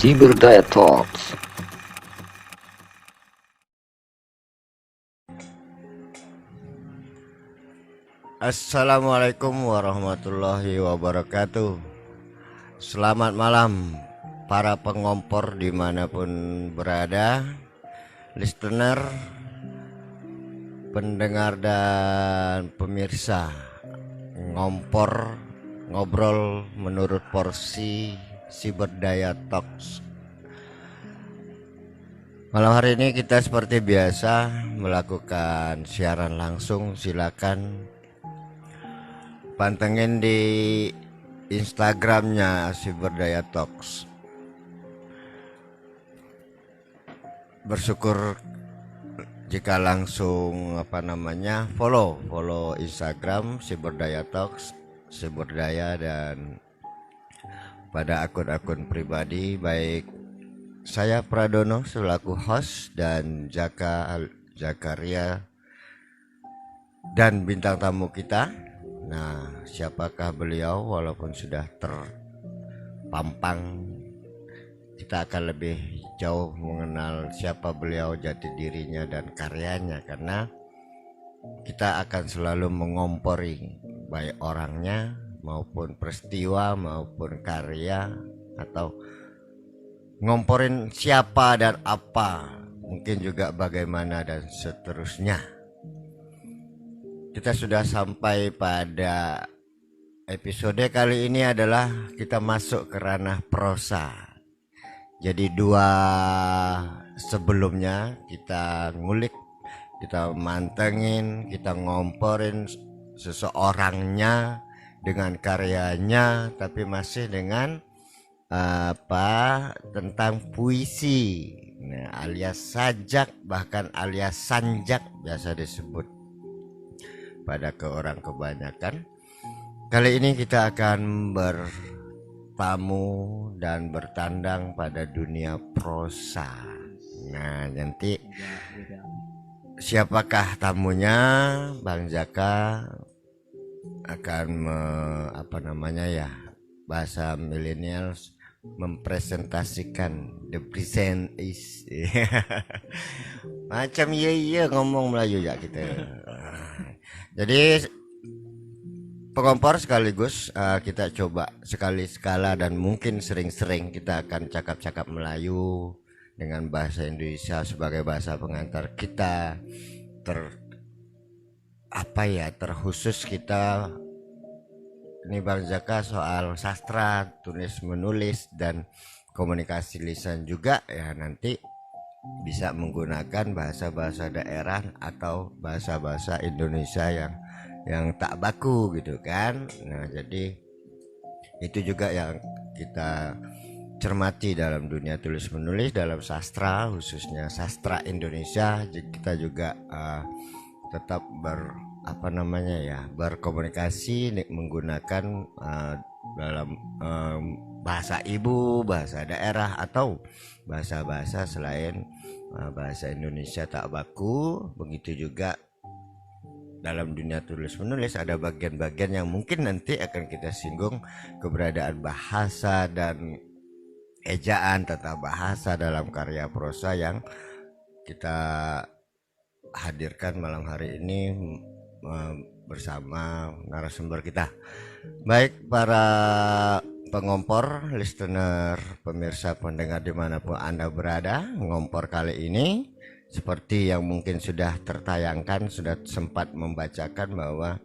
Cyberdaya Talks. Assalamualaikum warahmatullahi wabarakatuh. Selamat malam para pengompor dimanapun berada, listener, pendengar dan pemirsa ngompor ngobrol menurut porsi Cyberdaya Talks. Malam hari ini kita seperti biasa melakukan siaran langsung. Silakan pantengin di Instagramnya Cyberdaya Talks. Bersyukur jika langsung follow Instagram Cyberdaya Talks, Cyberdaya, dan pada akun-akun pribadi baik saya Pradono selaku host dan Zakaria dan bintang tamu kita. Nah, siapakah beliau? Walaupun sudah terpampang, kita akan lebih jauh mengenal siapa beliau, jati dirinya dan karyanya, karena kita akan selalu mengompori baik orangnya maupun peristiwa maupun karya, atau ngomporin siapa dan apa, mungkin juga bagaimana dan seterusnya. Kita sudah sampai pada episode kali ini adalah kita masuk ke ranah prosa. Jadi dua sebelumnya kita ngulik, kita mantengin, kita ngomporin seseorangnya dengan karyanya, tapi masih dengan tentang puisi, alias sajak, bahkan alias sanjak biasa disebut pada orang kebanyakan. Kali ini kita akan bertamu dan bertandang pada dunia prosa. Nah, nanti siapakah tamunya? Bang Zaka akan bahasa millennials mempresentasikan the present is macam iya ngomong Melayu ya kita. Jadi pengompor sekaligus kita coba sekali-sekala dan mungkin sering-sering kita akan cakap-cakap Melayu dengan bahasa Indonesia sebagai bahasa pengantar kita. Terkhusus kita ini Bang Zaka soal sastra, tulis menulis dan komunikasi lisan juga ya, nanti bisa menggunakan bahasa-bahasa daerah atau bahasa-bahasa Indonesia yang tak baku gitu kan. Nah, jadi itu juga yang kita cermati dalam dunia tulis menulis, dalam sastra, khususnya sastra Indonesia. Kita juga tetap berkomunikasi menggunakan dalam bahasa ibu, bahasa daerah, atau bahasa-bahasa selain bahasa Indonesia tak baku. Begitu juga dalam dunia tulis menulis ada bagian-bagian yang mungkin nanti akan kita singgung, keberadaan bahasa dan ejaan tata bahasa dalam karya prosa yang kita hadirkan malam hari ini bersama narasumber kita. Baik para pengompor, listener, pemirsa, pendengar dimanapun Anda berada, ngompor kali ini seperti yang mungkin sudah tertayangkan, sudah sempat membacakan bahwa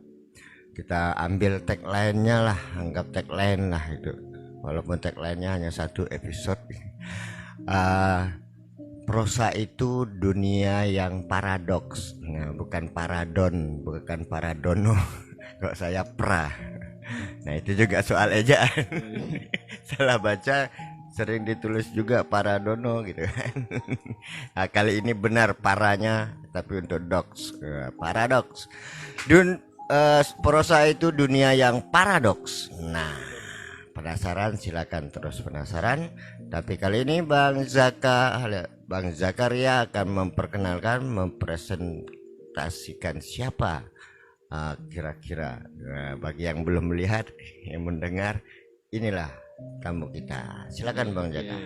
kita ambil tagline-nya lah, anggap tagline lah itu, walaupun tagline-nya hanya satu episode. Prosa itu dunia yang paradoks. Nah, bukan paradon, bukan paradono. Kok saya pra. Nah, itu juga soal ejaan. Salah baca sering ditulis juga paradono gitu kan. Nah, kali ini benar paranya, tapi untuk doks, paradoks. Prosa itu dunia yang paradoks. Nah, penasaran? Silakan terus penasaran. Tapi kali ini Bang Zakaria akan mempresentasikan siapa kira-kira. Bagi yang belum melihat, yang mendengar, inilah tamu kita. Silakan Bang Jaka.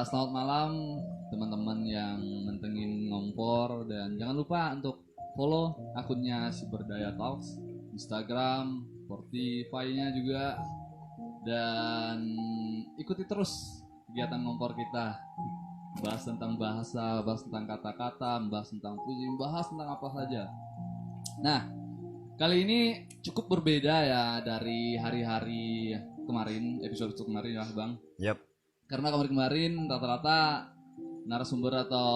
Selamat malam teman-teman yang mentengin ngompor, dan jangan lupa untuk follow akunnya Siberdaya Talks, Instagram, Spotify-nya juga, dan ikuti terus kegiatan ngompor kita. Bahas tentang bahasa, bahas tentang kata-kata, bahas tentang puisi, bahas tentang apa saja. Nah, kali ini cukup berbeda ya dari hari-hari kemarin, episode kemarin ya Bang. Yap. Karena kemarin rata-rata narasumber atau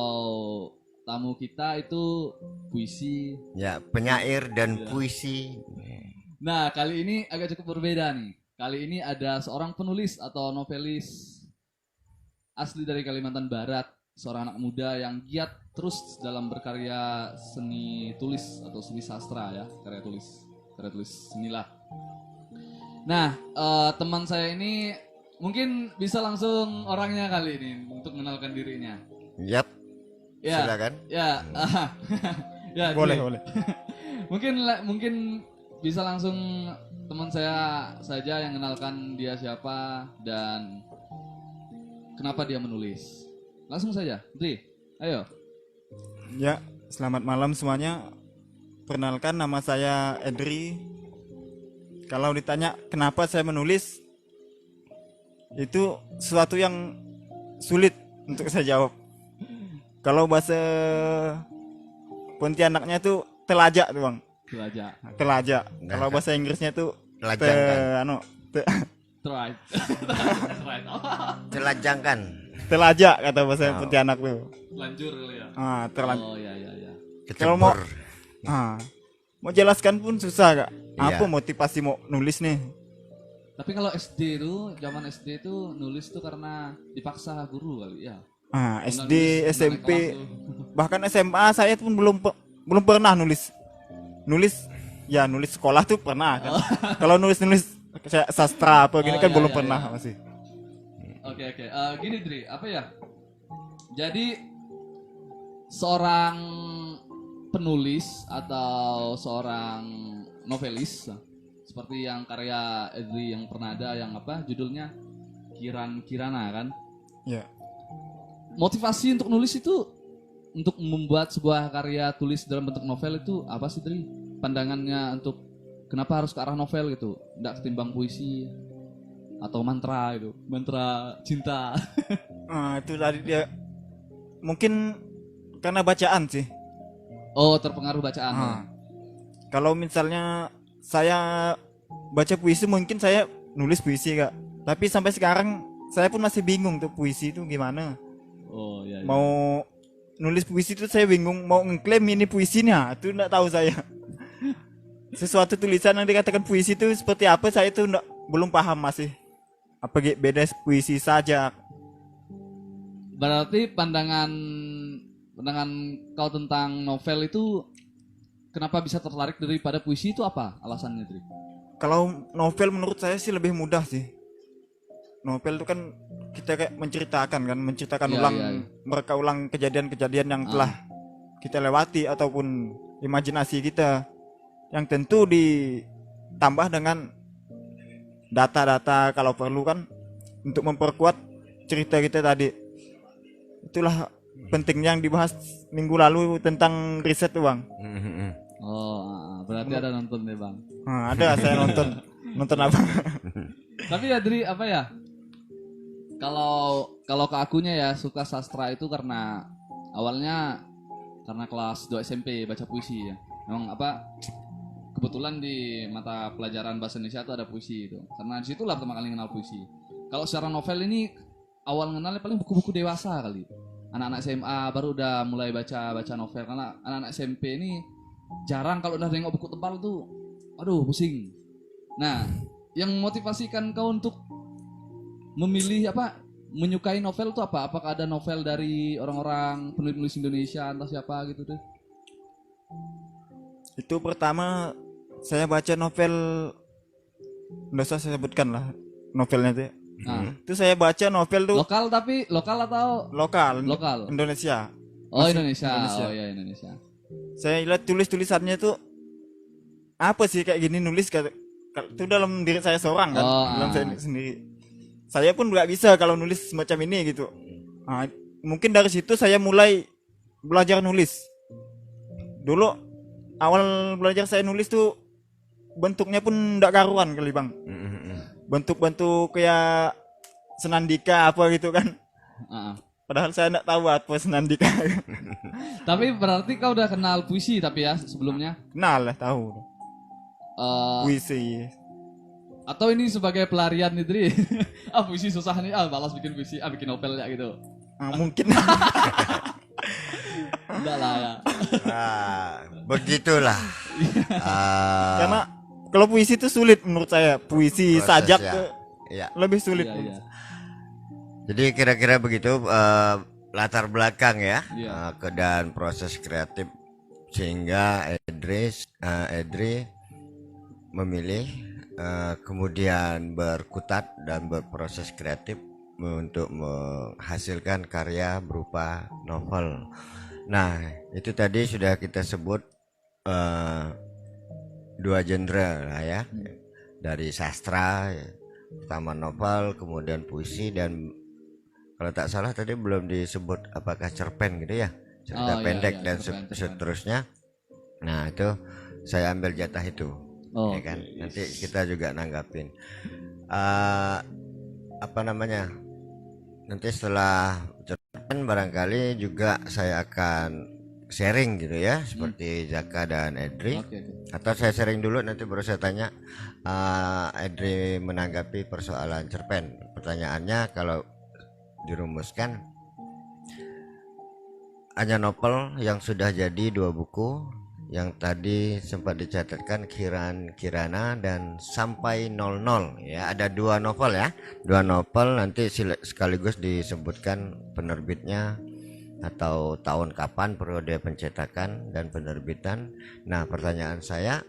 tamu kita itu puisi. Ya, penyair dan Ya. puisi. Nah, kali ini agak cukup berbeda nih. Kali ini ada seorang penulis atau novelis asli dari Kalimantan Barat, seorang anak muda yang giat terus dalam berkarya seni tulis atau seni sastra ya, karya tulis senilah. Nah, teman saya ini mungkin bisa langsung orangnya kali ini untuk mengenalkan dirinya. Yap. Ya, Silakan. ya, ya. Boleh. Mungkin bisa langsung teman saya saja yang mengenalkan dia siapa dan kenapa dia menulis. Langsung saja, Dri, ayo. Ya, selamat malam semuanya. Perkenalkan, nama saya Edri. Kalau ditanya kenapa saya menulis, itu sesuatu yang sulit untuk saya jawab. Kalau bahasa Pontianaknya tuh telajak tuh Bang. Telajak. Nah, Kalau bahasa Inggrisnya tuh Telajangkan. Right. Telajangkan. telajak kata bahasa Oh. Pontianak tuh. Lanjur kali ya. Telajak. Oh ya. Kalau mau Kecebur. mau jelaskan pun susah Kak. Iya. Apa motivasi mau nulis nih? Tapi kalau SD itu, zaman SD itu nulis tuh karena dipaksa guru kali ya. SD, Nulis SMP, naik kelas tuh. bahkan SMA saya pun belum pernah nulis sekolah tuh pernah kan. Kalau nulis kayak sastra apa gini Oh, kan iya, belum iya, pernah iya. masih. Oke. Gini Dri, apa ya? Jadi seorang penulis atau seorang novelis seperti yang karya Edri yang pernah ada yang apa judulnya Kirana kan? Ya. Motivasi untuk nulis itu untuk membuat sebuah karya tulis dalam bentuk novel itu apa sih Dri? Pandangannya untuk kenapa harus ke arah novel gitu? Nggak ketimbang puisi atau mantra gitu, mantra cinta. Itu tadi dia mungkin karena bacaan sih. Oh, terpengaruh bacaan. Ya? Kalau misalnya saya baca puisi mungkin saya nulis puisi Kak. Tapi sampai sekarang saya pun masih bingung tuh puisi itu gimana. Oh iya. Mau nulis puisi itu saya bingung, mau ngeklaim ini puisinya itu enggak tahu saya. Sesuatu tulisan yang dikatakan puisi itu seperti apa saya itu belum paham masih. Apa beda puisi saja. Berarti pandangan kau tentang novel itu kenapa bisa tertarik daripada puisi itu apa alasannya, Dri? Kalau novel menurut saya sih lebih mudah sih. Novel itu kan kita kayak menceritakan Iya, ulang, iya. mereka ulang kejadian-kejadian yang telah kita lewati ataupun imajinasi kita yang tentu ditambah dengan data-data kalau perlu kan untuk memperkuat cerita kita tadi. Itulah pentingnya yang dibahas minggu lalu tentang riset tuh Bang. Oh, berarti ada nonton deh, Bang. Ada saya nonton apa? Tapi ya Dri, apa ya? Kalau ke akunya ya suka sastra itu karena awalnya karena kelas 2 SMP baca puisi ya. Memang apa kebetulan di mata pelajaran bahasa Indonesia itu ada puisi itu. Karena disitulah pertama kali kenal puisi. Kalau secara novel ini awal kenalnya paling buku-buku dewasa kali. Anak-anak SMA baru udah mulai baca novel karena anak-anak SMP ini jarang kalau udah nengok buku tebal tuh aduh pusing. Nah, yang memotivasikan kau untuk memilih menyukai novel itu apa? Apakah ada novel dari orang-orang penulis Indonesia entah siapa gitu deh? Itu pertama saya baca novel, nggak usah saya sebutkan lah novelnya itu. Nah, Itu saya baca novel tuh lokal atau lokal. Oh Indonesia. Masih Indonesia. Indonesia. Oh ya Indonesia. Saya lihat tulisannya tuh apa sih kayak gini nulis itu dalam diri saya seorang kan, dalam saya sendiri. saya pun nggak bisa kalau nulis semacam ini gitu. Nah, mungkin dari situ saya mulai belajar nulis. Dulu awal belajar saya nulis tuh bentuknya pun nggak karuan kali bang. Bentuk-bentuk kayak senandika apa gitu kan. Ah. Padahal saya nggak tahu apa senandika. Tapi berarti kau udah kenal puisi tapi ya sebelumnya? Kenal lah, tahu Eh, puisi. atau ini sebagai pelarian nih Dri? Puisi susah nih, malas bikin puisi, bikin novel ya gitu. Mungkin. Enggak lah ya. Nah, begitulah. Ah, Karena kalau puisi itu sulit menurut saya. Puisi proses sajak ya. tuh Iya. lebih sulit. Iya, iya. Jadi kira-kira begitu latar belakang ya, Iya. dan proses kreatif sehingga Edri memilih kemudian berkutat dan berproses kreatif untuk menghasilkan karya berupa novel. Nah, itu tadi sudah kita sebut dua genre lah ya, dari sastra, ya. Pertama novel, kemudian puisi, dan kalau tak salah tadi belum disebut apakah cerpen gitu ya, cerita Oh, iya, pendek iya, dan cerpen. seterusnya. Nah itu saya ambil jatah itu, Oh, ya kan. oke. Nanti kita juga nanggapin. Apa namanya? Nanti setelah cerpen barangkali juga saya akan sharing gitu ya, seperti Zaka dan Edri. Oke, oke. Atau saya sharing dulu nanti baru saya tanya. Edri menanggapi persoalan cerpen. Pertanyaannya kalau dirumuskan, hanya novel yang sudah jadi 2 buku yang tadi sempat dicatatkan Kirana dan Sampai 00 ya, ada 2 novel ya, 2 novel. Nanti sekaligus disebutkan penerbitnya atau tahun kapan, periode pencetakan dan penerbitan. Nah pertanyaan saya,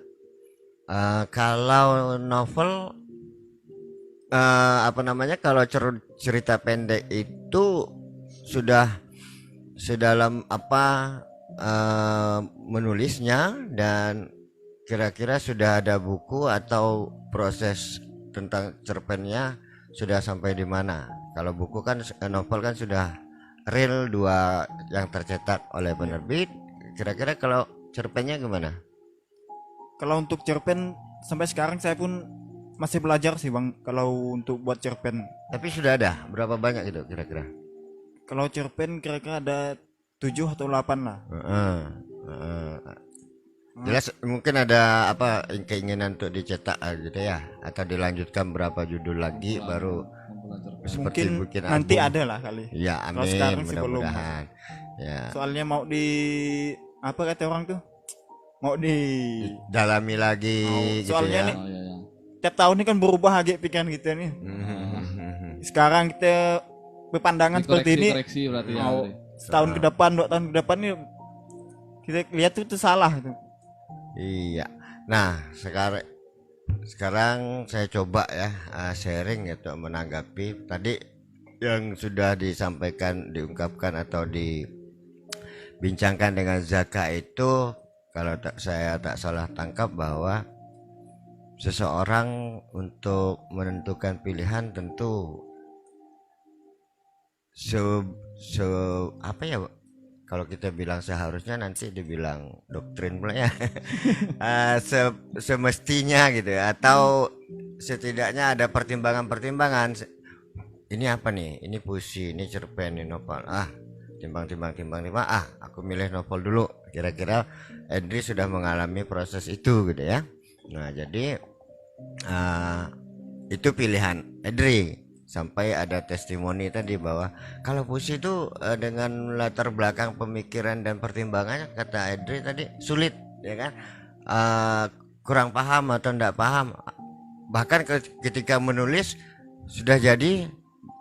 kalau novel apa namanya, kalau cerita pendek itu sudah sedalam apa menulisnya, dan kira-kira sudah ada buku atau proses tentang cerpennya sudah sampai di mana? Kalau buku kan, novel kan sudah real 2 yang tercetak oleh penerbit. Kira-kira kalau cerpennya gimana? Kalau untuk cerpen sampai sekarang saya pun masih belajar sih bang. Kalau untuk buat cerpen, Tapi sudah ada berapa banyak itu kira-kira? kalau cerpen kira-kira ada 7 atau 8 lah. Heeh, heeh. Jelas mungkin ada apa keinginan untuk dicetak gitu ya, atau dilanjutkan berapa judul lagi baru Kumpulan cerpen. seperti Mungkin bikin nanti album. ada lah kali. Ya Kalau amin, sekarang sih belum. mudah-mudahan ya Soalnya mau di apa kata orang tuh? Mau di dalami lagi gitu soalnya ya. nih, Oh, iya, iya. tiap tahun ini kan berubah aja pikiran kita nih. Sekarang kita berpandangan seperti ini, Koreksi berarti ya. mau Dri. setahun ke depan, 2 tahun ke depan nih kita lihat tuh salah gitu. Iya. Nah, sekarang saya coba ya sharing gitu, menanggapi tadi yang sudah disampaikan, diungkapkan atau dibincangkan dengan Zaka itu. Kalau saya tak salah tangkap bahwa seseorang untuk menentukan pilihan tentu apa ya, kalau kita bilang seharusnya nanti dibilang doktrin pula ya. Semestinya gitu ya, atau setidaknya ada pertimbangan-pertimbangan. Ini apa nih, ini puisi, ini cerpen, ini novel, timbang, aku milih novel dulu. Kira-kira Edri sudah mengalami proses itu gitu ya. Nah jadi itu pilihan Edri. Sampai ada testimoni tadi bahwa kalau puisi itu dengan latar belakang pemikiran dan pertimbangannya, kata Edri tadi, sulit ya kan, kurang paham atau tidak paham, bahkan ketika menulis sudah jadi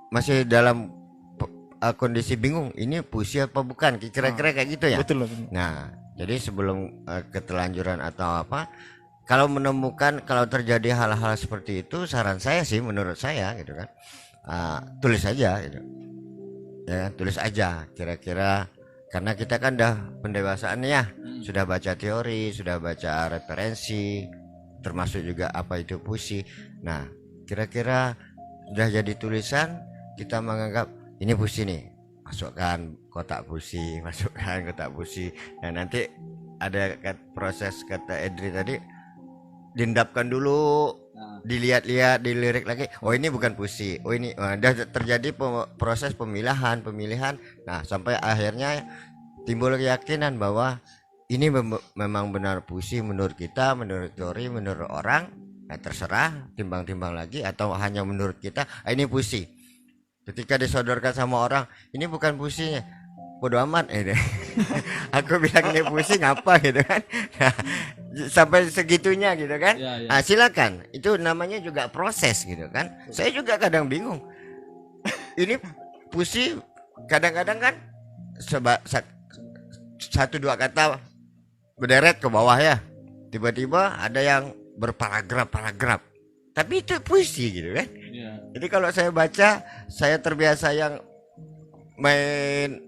masih dalam kondisi bingung, ini puisi apa bukan, kira-kira kayak gitu ya. Betul loh. Nah jadi sebelum ketelanjuran atau apa, kalau menemukan, kalau terjadi hal-hal seperti itu, saran saya sih, menurut saya gitu kan, tulis aja gitu ya, tulis aja kira-kira, karena kita kan udah pendewasaan ya, sudah baca teori, sudah baca referensi, termasuk juga apa itu puisi. Nah kira-kira udah jadi tulisan, kita menganggap ini puisi nih, masukkan kotak puisi, masukkan kotak puisi. Nah nanti ada proses kata Edri tadi, diendapkan dulu, Nah, dilihat-lihat, dilirik lagi. Oh ini bukan puisi. Oh ini udah terjadi proses pemilihan. Nah sampai akhirnya timbul keyakinan bahwa ini memang benar puisi menurut kita, menurut teori, menurut orang. Nah terserah, timbang-timbang lagi, atau hanya menurut kita ini puisi. Ketika disodorkan sama orang, ini bukan puisinya, bodo amat aku bilang ini puisi ngapa gitu kan. Nah, sampai segitunya gitu kan. ya, ya. Nah, silakan, itu namanya juga proses gitu kan. Saya juga kadang bingung, ini puisi kadang-kadang kan satu dua kata berderet ke bawah ya, tiba-tiba ada yang berparagraf, tapi itu puisi gitu kan. Iya. Jadi kalau saya baca, saya terbiasa yang main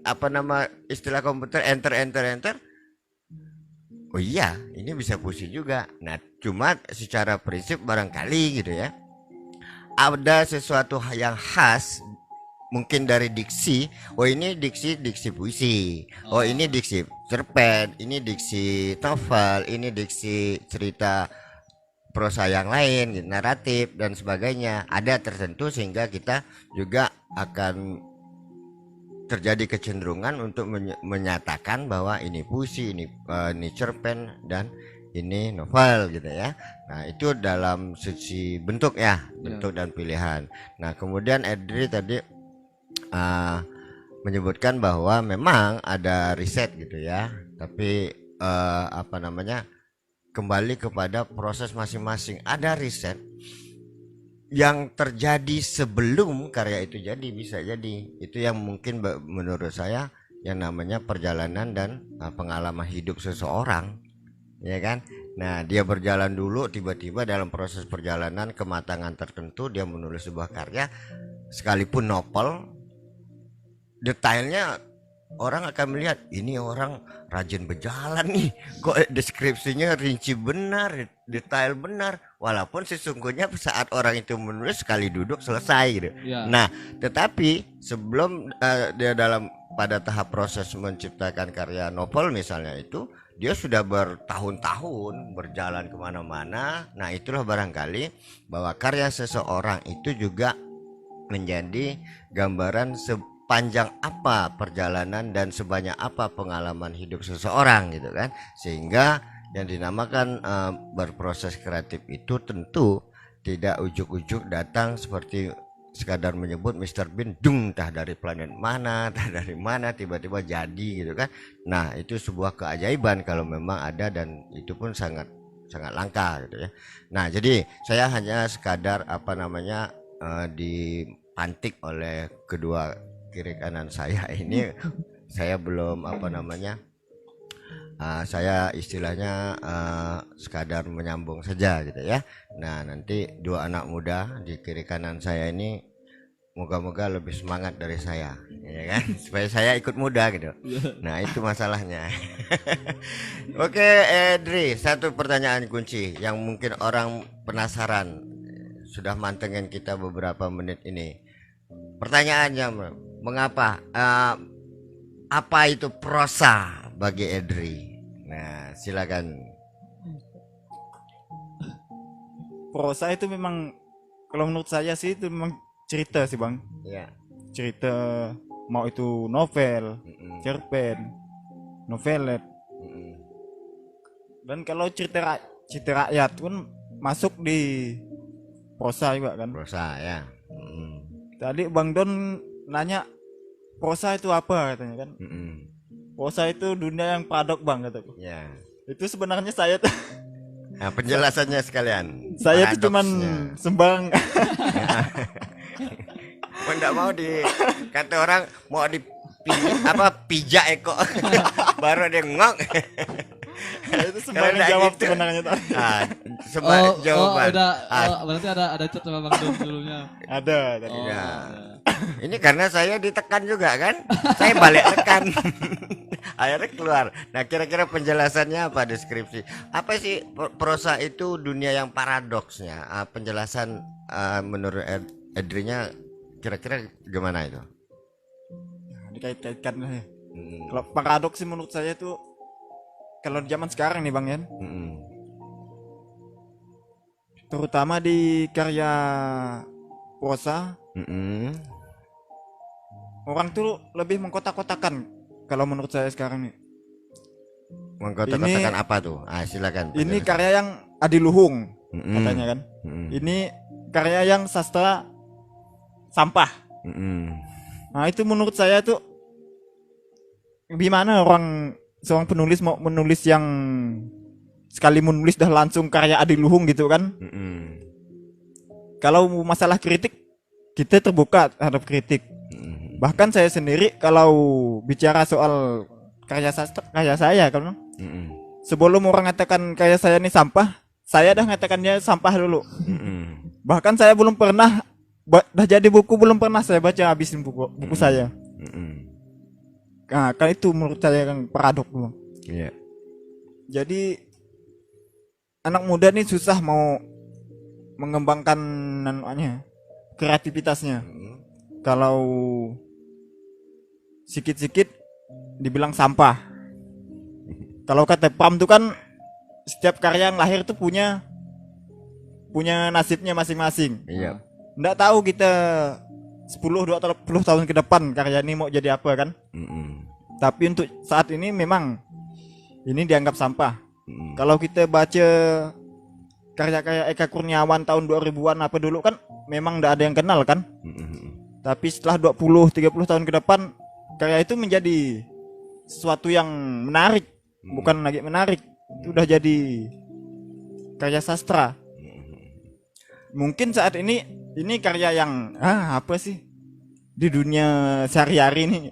istilah komputer, enter. Oh iya, ini bisa puisi juga. Nah, cuma secara prinsip barangkali gitu ya, ada sesuatu yang khas mungkin dari diksi. Oh ini diksi puisi. Oh ini diksi cerpen, ini diksi novel, ini diksi cerita prosa yang lain, naratif dan sebagainya. Ada tertentu sehingga kita juga akan terjadi kecenderungan untuk menyatakan bahwa ini puisi, ini cerpen, dan ini novel gitu ya. Nah itu dalam sisi bentuk ya, bentuk dan pilihan. Nah kemudian Edri tadi menyebutkan bahwa memang ada riset gitu ya, tapi kembali kepada proses masing-masing. Ada riset yang terjadi sebelum karya itu jadi, bisa jadi itu yang mungkin menurut saya yang namanya perjalanan dan pengalaman hidup seseorang, ya kan. Nah dia berjalan dulu, tiba-tiba dalam proses perjalanan kematangan tertentu dia menulis sebuah karya, sekalipun novel, detailnya orang akan melihat ini orang rajin berjalan nih, kok deskripsinya rinci benar, detail benar, walaupun sesungguhnya saat orang itu menulis sekali duduk selesai gitu. Ya. Nah tetapi sebelum dia pada tahap proses menciptakan karya novel misalnya, itu dia sudah bertahun-tahun berjalan kemana-mana. Nah itulah barangkali bahwa karya seseorang itu juga menjadi gambaran panjang apa perjalanan dan sebanyak apa pengalaman hidup seseorang gitu kan, sehingga yang dinamakan berproses kreatif itu tentu tidak ujuk-ujuk datang seperti sekadar menyebut Mr. Bean entah dari planet mana, entah dari mana tiba-tiba jadi gitu kan. Nah itu sebuah keajaiban kalau memang ada, dan itu pun sangat langka gitu ya. Nah jadi saya hanya sekadar dipantik oleh kedua kiri kanan saya ini. Saya belum saya istilahnya sekadar menyambung saja gitu ya. Nah nanti dua anak muda di kiri kanan saya ini moga-moga lebih semangat dari saya, ya kan, supaya saya ikut muda gitu. Nah itu masalahnya. Oke Edri, satu pertanyaan kunci yang mungkin orang penasaran, sudah mantengin kita beberapa menit ini. Pertanyaannya, mengapa apa itu prosa bagi Edri? Nah silakan. Prosa itu memang, kalau menurut saya sih itu memang cerita sih bang. Ya. Cerita, mau itu novel, cerpen, novelet. Dan kalau cerita rakyat pun masuk di prosa juga kan. Prosa ya. Tadi Bang Don nanya prosa itu apa katanya kan. Prosa itu dunia yang paradok bang kataku. Ya. Itu sebenarnya saya tuh Nah penjelasannya sekalian. saya tuh cuman sembarang Enggak mau kata orang mau pijak eko baru dia ngok. itu sembarang jawab gitu. sebenarnya tadi. Jawaban. Berarti ada chat sama Bang Don sebelumnya. Ada tadi. Oh, Ya. ya. Ini karena saya ditekan juga kan, saya balik tekan. Akhirnya keluar. Nah kira-kira penjelasannya apa, deskripsi apa sih prosa itu dunia yang paradoksnya? Penjelasan menurut Edrinya kira-kira gimana itu? Nah, dikait-kaitkan lah ya. Mm, Kalau paradoks sih menurut saya tuh kalau di zaman sekarang nih Bang Yan, mm, terutama di karya prosa, mm. orang tuh lebih mengkotak-kotakan kalau menurut saya sekarang nih. Mengkotak-kotakan apa tuh? Silakan. Ini penjelasan. karya yang adiluhung Mm-mm. katanya kan. Mm-mm. Ini karya yang sastra sampah. Mm-mm. Nah, itu menurut saya tuh gimana orang seorang penulis mau menulis yang sekali menulis dah langsung karya adiluhung gitu kan. Mm-mm. Kalau masalah kritik kita terbuka terhadap kritik. Mm-mm. Bahkan saya sendiri kalau bicara soal karya sastra, karya saya kan Mm-mm. sebelum orang ngatakan karya saya ini sampah, saya dah ngatakannya sampah dulu. Mm-mm. Bahkan saya belum pernah dah jadi buku belum pernah saya baca habisin buku saya. Mm-mm. Nah, kan itu menurut saya kan paradok Bang. Iya. Jadi anak muda nih susah mau mengembangkan anunya kreativitasnya. Mm. Kalau sikit-sikit dibilang sampah. Kalau kata Pram tuh kan setiap karya yang lahir tuh punya nasibnya masing-masing. Iya. Nggak tahu kita 10 tahun ke depan karya ini mau jadi apa kan. Mm-mm. Tapi untuk saat ini memang ini dianggap sampah. Mm-mm. Kalau kita baca karya-karya Eka Kurniawan tahun 2000-an apa dulu kan memang nggak ada yang kenal kan. Mm-mm. Tapi setelah 20-30 tahun ke depan karya itu menjadi sesuatu yang menarik. Bukan lagi menarik, itu udah jadi karya sastra. Mungkin saat ini karya yang apa sih di dunia sehari-hari nih.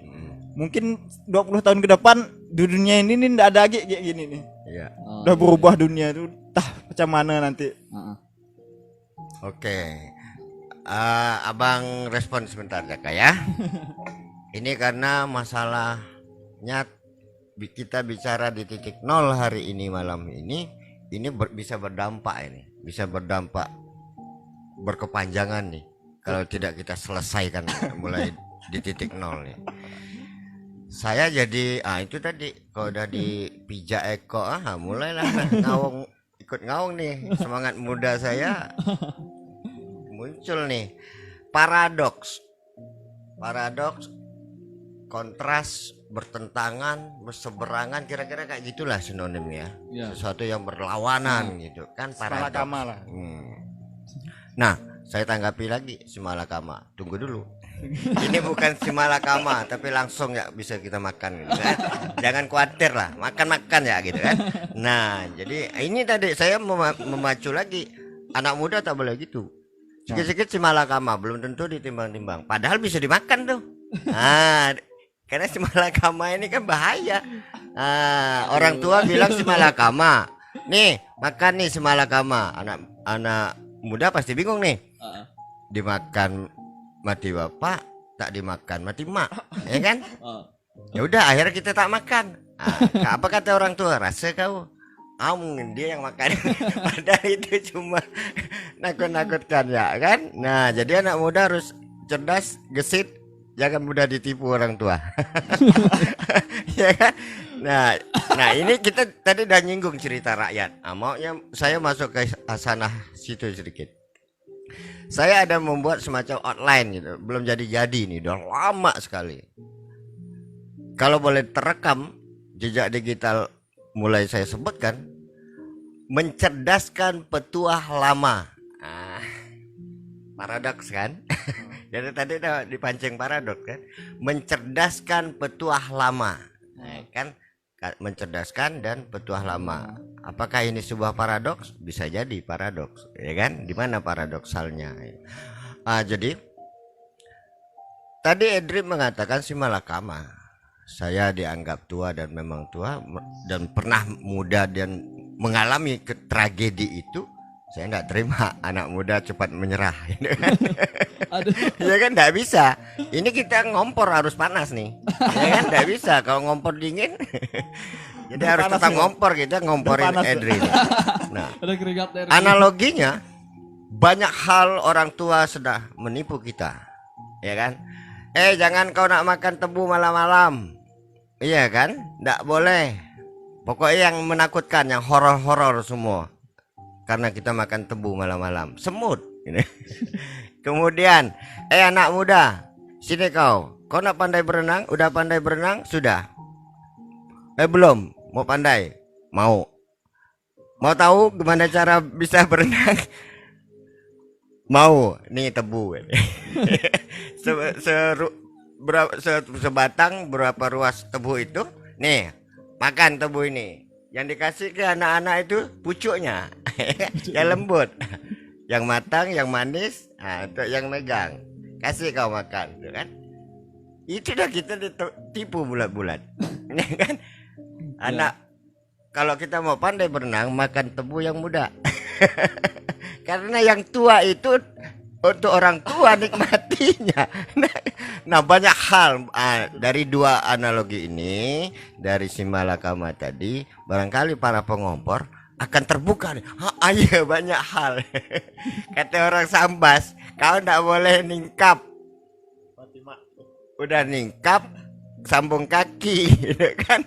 Mungkin 20 tahun ke depan di dunia ini nih nggak ada lagi kayak gini nih. Iya. Udah berubah dunia tuh, entah macam mana nanti. Oke. Abang respon sebentar Jaka ya. Ini karena masalahnya kita bicara di titik nol hari ini malam ini bisa berdampak bisa berdampak berkepanjangan nih kalau tidak kita selesaikan mulai di titik nol nih. Saya jadi itu tadi kalau udah dipijak Eko mulailah ngawung ikut ngawung nih, semangat muda saya muncul nih. Paradoks, kontras, bertentangan, berseberangan, kira-kira kayak gitulah sinonimnya. Ya. Sesuatu yang berlawanan gitu kan, paradoks. Malakama lah. Nah, saya tanggapi lagi si Malakama. Tunggu dulu. Ini bukan si Malakama, tapi langsung ya bisa kita makan gitu kan. Jangan khawatir lah, makan ya gitu kan. Nah, jadi ini tadi saya memacu lagi, anak muda tak boleh gitu. Sedikit-sedikit si Malakama belum tentu ditimbang-timbang. Padahal bisa dimakan tuh. Karena si Malakama ini kan bahaya. Orang tua bilang si Malakama, nih makan nih si Malakama. Anak muda pasti bingung nih. Dimakan mati bapak, tak dimakan mati mak, ya kan? Ya udah akhirnya kita tak makan. Apa kata orang tua? Rasa kau dia yang makan. Padahal itu cuma nakut-nakutkan ya kan. Nah jadi anak muda harus cerdas, gesit, jangan mudah ditipu orang tua. Ya kan. Nah ini kita tadi udah nyinggung cerita rakyat. Maunya saya masuk ke sanah situ sedikit. Saya ada membuat semacam outline gitu, belum jadi nih, udah lama sekali. Kalau boleh terekam jejak digital mulai saya sebutkan, mencerdaskan petuah lama. Paradoks kan? Jadi tadi udah dipancing paradoks kan? Mencerdaskan petuah lama, kan? Mencerdaskan dan petuah lama. Apakah ini sebuah paradoks? Bisa jadi paradoks, ya kan? Di mana paradoksalnya? Jadi tadi Edri mengatakan si Malakama. Saya dianggap tua dan memang tua dan pernah muda dan mengalami tragedi itu. Saya nggak terima anak muda cepat menyerah, gitu kan? Ya kan nggak bisa. Ini kita ngompor harus panas nih, ya kan nggak bisa kalau ngompor dingin. Jadi harus tetap ngompor, kita ngomporin Edri. Nah, Ada keringat dari analoginya banyak hal orang tua sudah menipu kita, ya kan? Jangan kau nak makan tebu malam-malam, iya kan? Nggak boleh. Pokoknya yang menakutkan, yang horor-horor semua. Karena kita makan tebu malam-malam, semut. Ini. Kemudian, anak muda, sini kau nak pandai berenang? Udah pandai berenang? Sudah? Belum, mau pandai? Mau tahu gimana cara bisa berenang? Mau, nih tebu. Sebatang berapa ruas tebu itu? Nih, makan tebu ini. Yang dikasih ke anak-anak itu pucuknya, yang lembut, yang matang, yang manis, untuk yang megang. Kasih kau makan, tuh kan? Itu dah kita ditipu bulat-bulat, kan? Anak, kalau kita mau pandai berenang, makan tebu yang muda. Karena yang tua itu untuk orang tua nikmatinya. Nah banyak hal dari dua analogi ini, dari si malakama tadi, barangkali para pengompor akan terbuka nih. Iya banyak hal. Kata orang Sambas, kau ndak boleh ningkap. Udah ningkap, sambung kaki, gitu kan?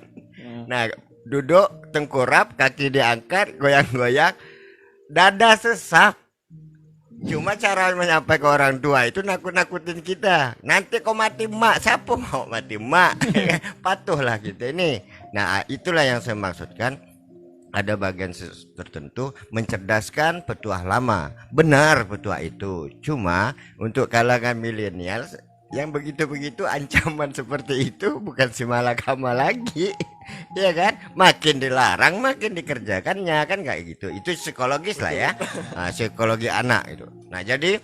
Nah duduk tengkurap, kaki diangkat, goyang-goyang, dada sesak. Cuma cara menyampaikan ke orang tua itu nakut-nakutin kita. Nanti kau mati mak, siapa mau mati mak? Patuhlah kita ini. Nah itulah yang saya maksudkan. Ada bagian tertentu mencerdaskan petuah lama. Benar petuah itu. Cuma untuk kalangan milenial yang begitu-begitu ancaman seperti itu bukan si malakama lagi. Ya kan? Makin dilarang makin dikerjakannya, kan kayak gitu. Itu psikologis lah ya. Psikologi anak itu. Nah jadi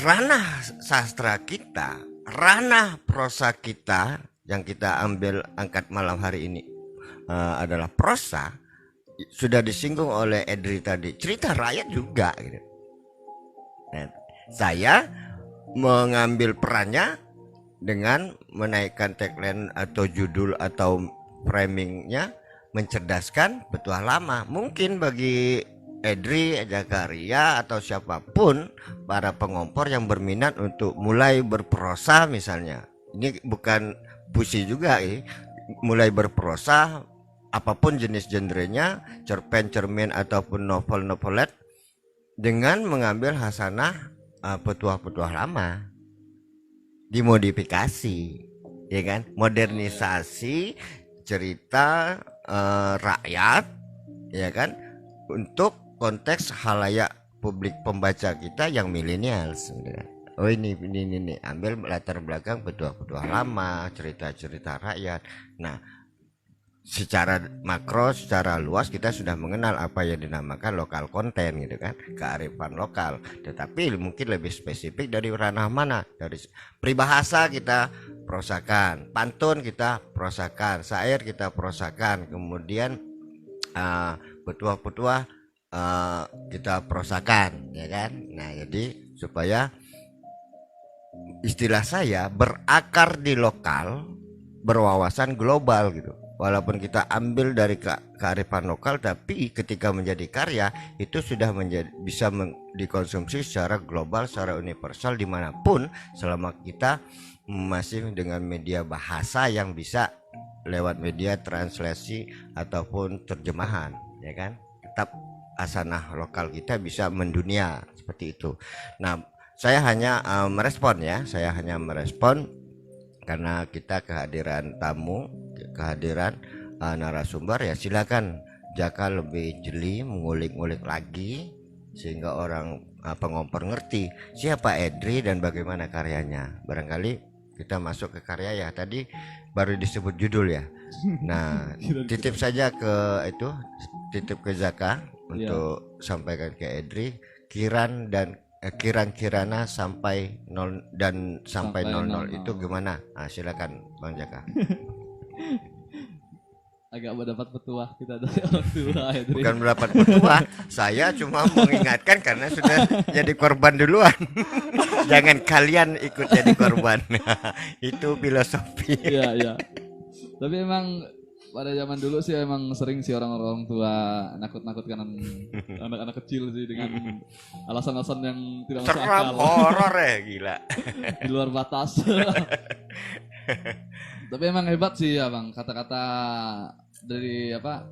ranah sastra kita, ranah prosa kita yang kita ambil angkat malam hari ini adalah prosa. Sudah disinggung oleh Edri tadi, cerita rakyat juga gitu. Nah, saya mengambil perannya dengan menaikkan tagline atau judul atau framingnya mencerdaskan petuah lama. Mungkin bagi Edri, Jakaria atau siapapun para pengompor yang berminat untuk mulai berprosa misalnya, ini bukan puisi juga mulai berprosa apapun jenis genrenya, cerpen, cermin ataupun novel-novelet, dengan mengambil hasanah petuah-petuah lama, dimodifikasi, ya kan, modernisasi cerita rakyat, ya kan, untuk konteks halayak publik pembaca kita yang milenial. Oh ini ambil latar belakang petuah-petuah lama, cerita-cerita rakyat. Nah secara makro, secara luas kita sudah mengenal apa yang dinamakan lokal konten gitu kan, kearifan lokal. Tetapi mungkin lebih spesifik dari ranah mana, dari peribahasa kita prosakan, pantun kita prosakan, syair kita prosakan, kemudian petuah-petuah kita prosakan, ya kan. Nah jadi supaya istilah saya berakar di lokal, berwawasan global gitu. Walaupun kita ambil dari kearifan lokal, tapi ketika menjadi karya itu sudah bisa dikonsumsi secara global, secara universal dimanapun, selama kita masih dengan media bahasa yang bisa lewat media translasi ataupun terjemahan, ya kan. Tetap asanah lokal kita bisa mendunia seperti itu. Nah saya hanya merespon karena kita kehadiran tamu, kehadiran narasumber, ya silakan Jaka lebih jeli mengulik-ngulik lagi sehingga orang pengompor ngerti siapa Edri dan bagaimana karyanya. Barangkali kita masuk ke karya ya, tadi baru disebut judul ya. Nah titip saja ke itu, titip ke Jaka untuk sampaikan ke Edri, Kirana sampai 0 dan sampai 00 itu gimana? Silakan Bang Jaka. Agak mendapat petuah kita dari orang tua. Bukan mendapat petuah, saya cuma mengingatkan karena sudah jadi korban duluan. Jangan kalian ikut jadi korban. Itu filosofi. Iya. Tapi emang pada zaman dulu sih emang sering sih orang-orang tua nakut-nakutkan anak-anak kecil sih dengan alasan-alasan yang tidak masuk Seram, akal. horor ya, gila. Di luar batas. Tapi emang hebat sih ya bang, kata-kata dari apa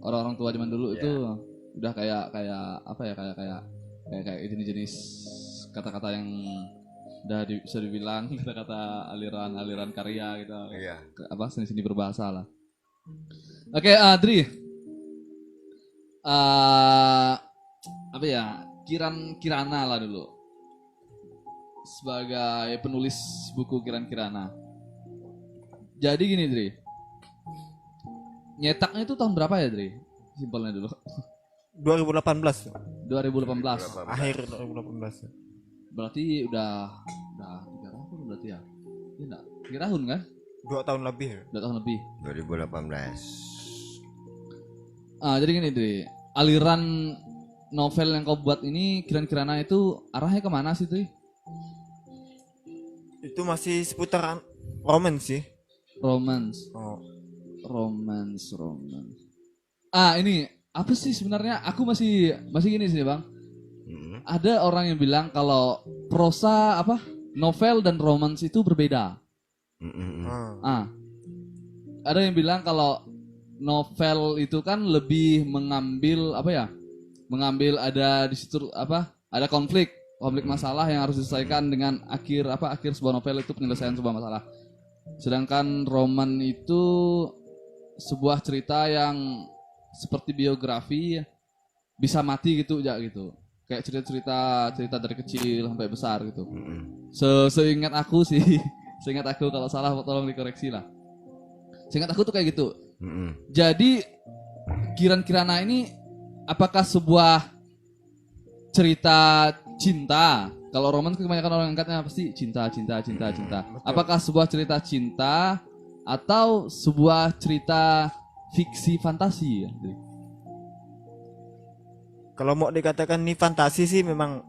orang-orang tua zaman dulu itu udah kayak apa ya kayak jenis-jenis kata-kata yang udah bisa dibilang kata-kata aliran karya gitu. Iya. Apa seni-seni berbahasa lah. Oke, Adri. Apa ya? Kirana lah dulu. Sebagai penulis buku Kirana. Jadi gini, Dri. Nyetaknya itu tahun berapa ya, Dri? Simpelnya dulu. 2018. 2018. Akhir 2018. Berarti udah 3 tahun berarti ya? Iya enggak? 3 tahun kan? 2 tahun lebih ya. 2 tahun lebih. 2018. Jadi gini, Dri. Aliran novel yang kau buat ini Kirana itu arahnya kemana sih, Dri? Itu masih seputaran romance sih. Romance. Oh. Romance. Ini apa sih sebenarnya? Aku masih gini sih, Bang. Ada orang yang bilang kalau prosa novel dan romance itu berbeda. Ada yang bilang kalau novel itu kan lebih mengambil mengambil ada di situ ada konflik masalah yang harus diselesaikan dengan akhir sebuah novel itu penyelesaian sebuah masalah. Sedangkan roman itu sebuah cerita yang seperti biografi bisa mati gitu gitu. Kayak cerita dari kecil sampai besar gitu. Seingat aku sih, seingat aku kalau salah tolong dikoreksi lah. Seingat aku tuh kayak gitu. Jadi Kirana ini apakah sebuah cerita cinta? Kalau roman kebanyakan orang angkatnya pasti cinta. Apakah sebuah cerita cinta atau sebuah cerita fiksi fantasi? Kalau mau dikatakan ini fantasi sih memang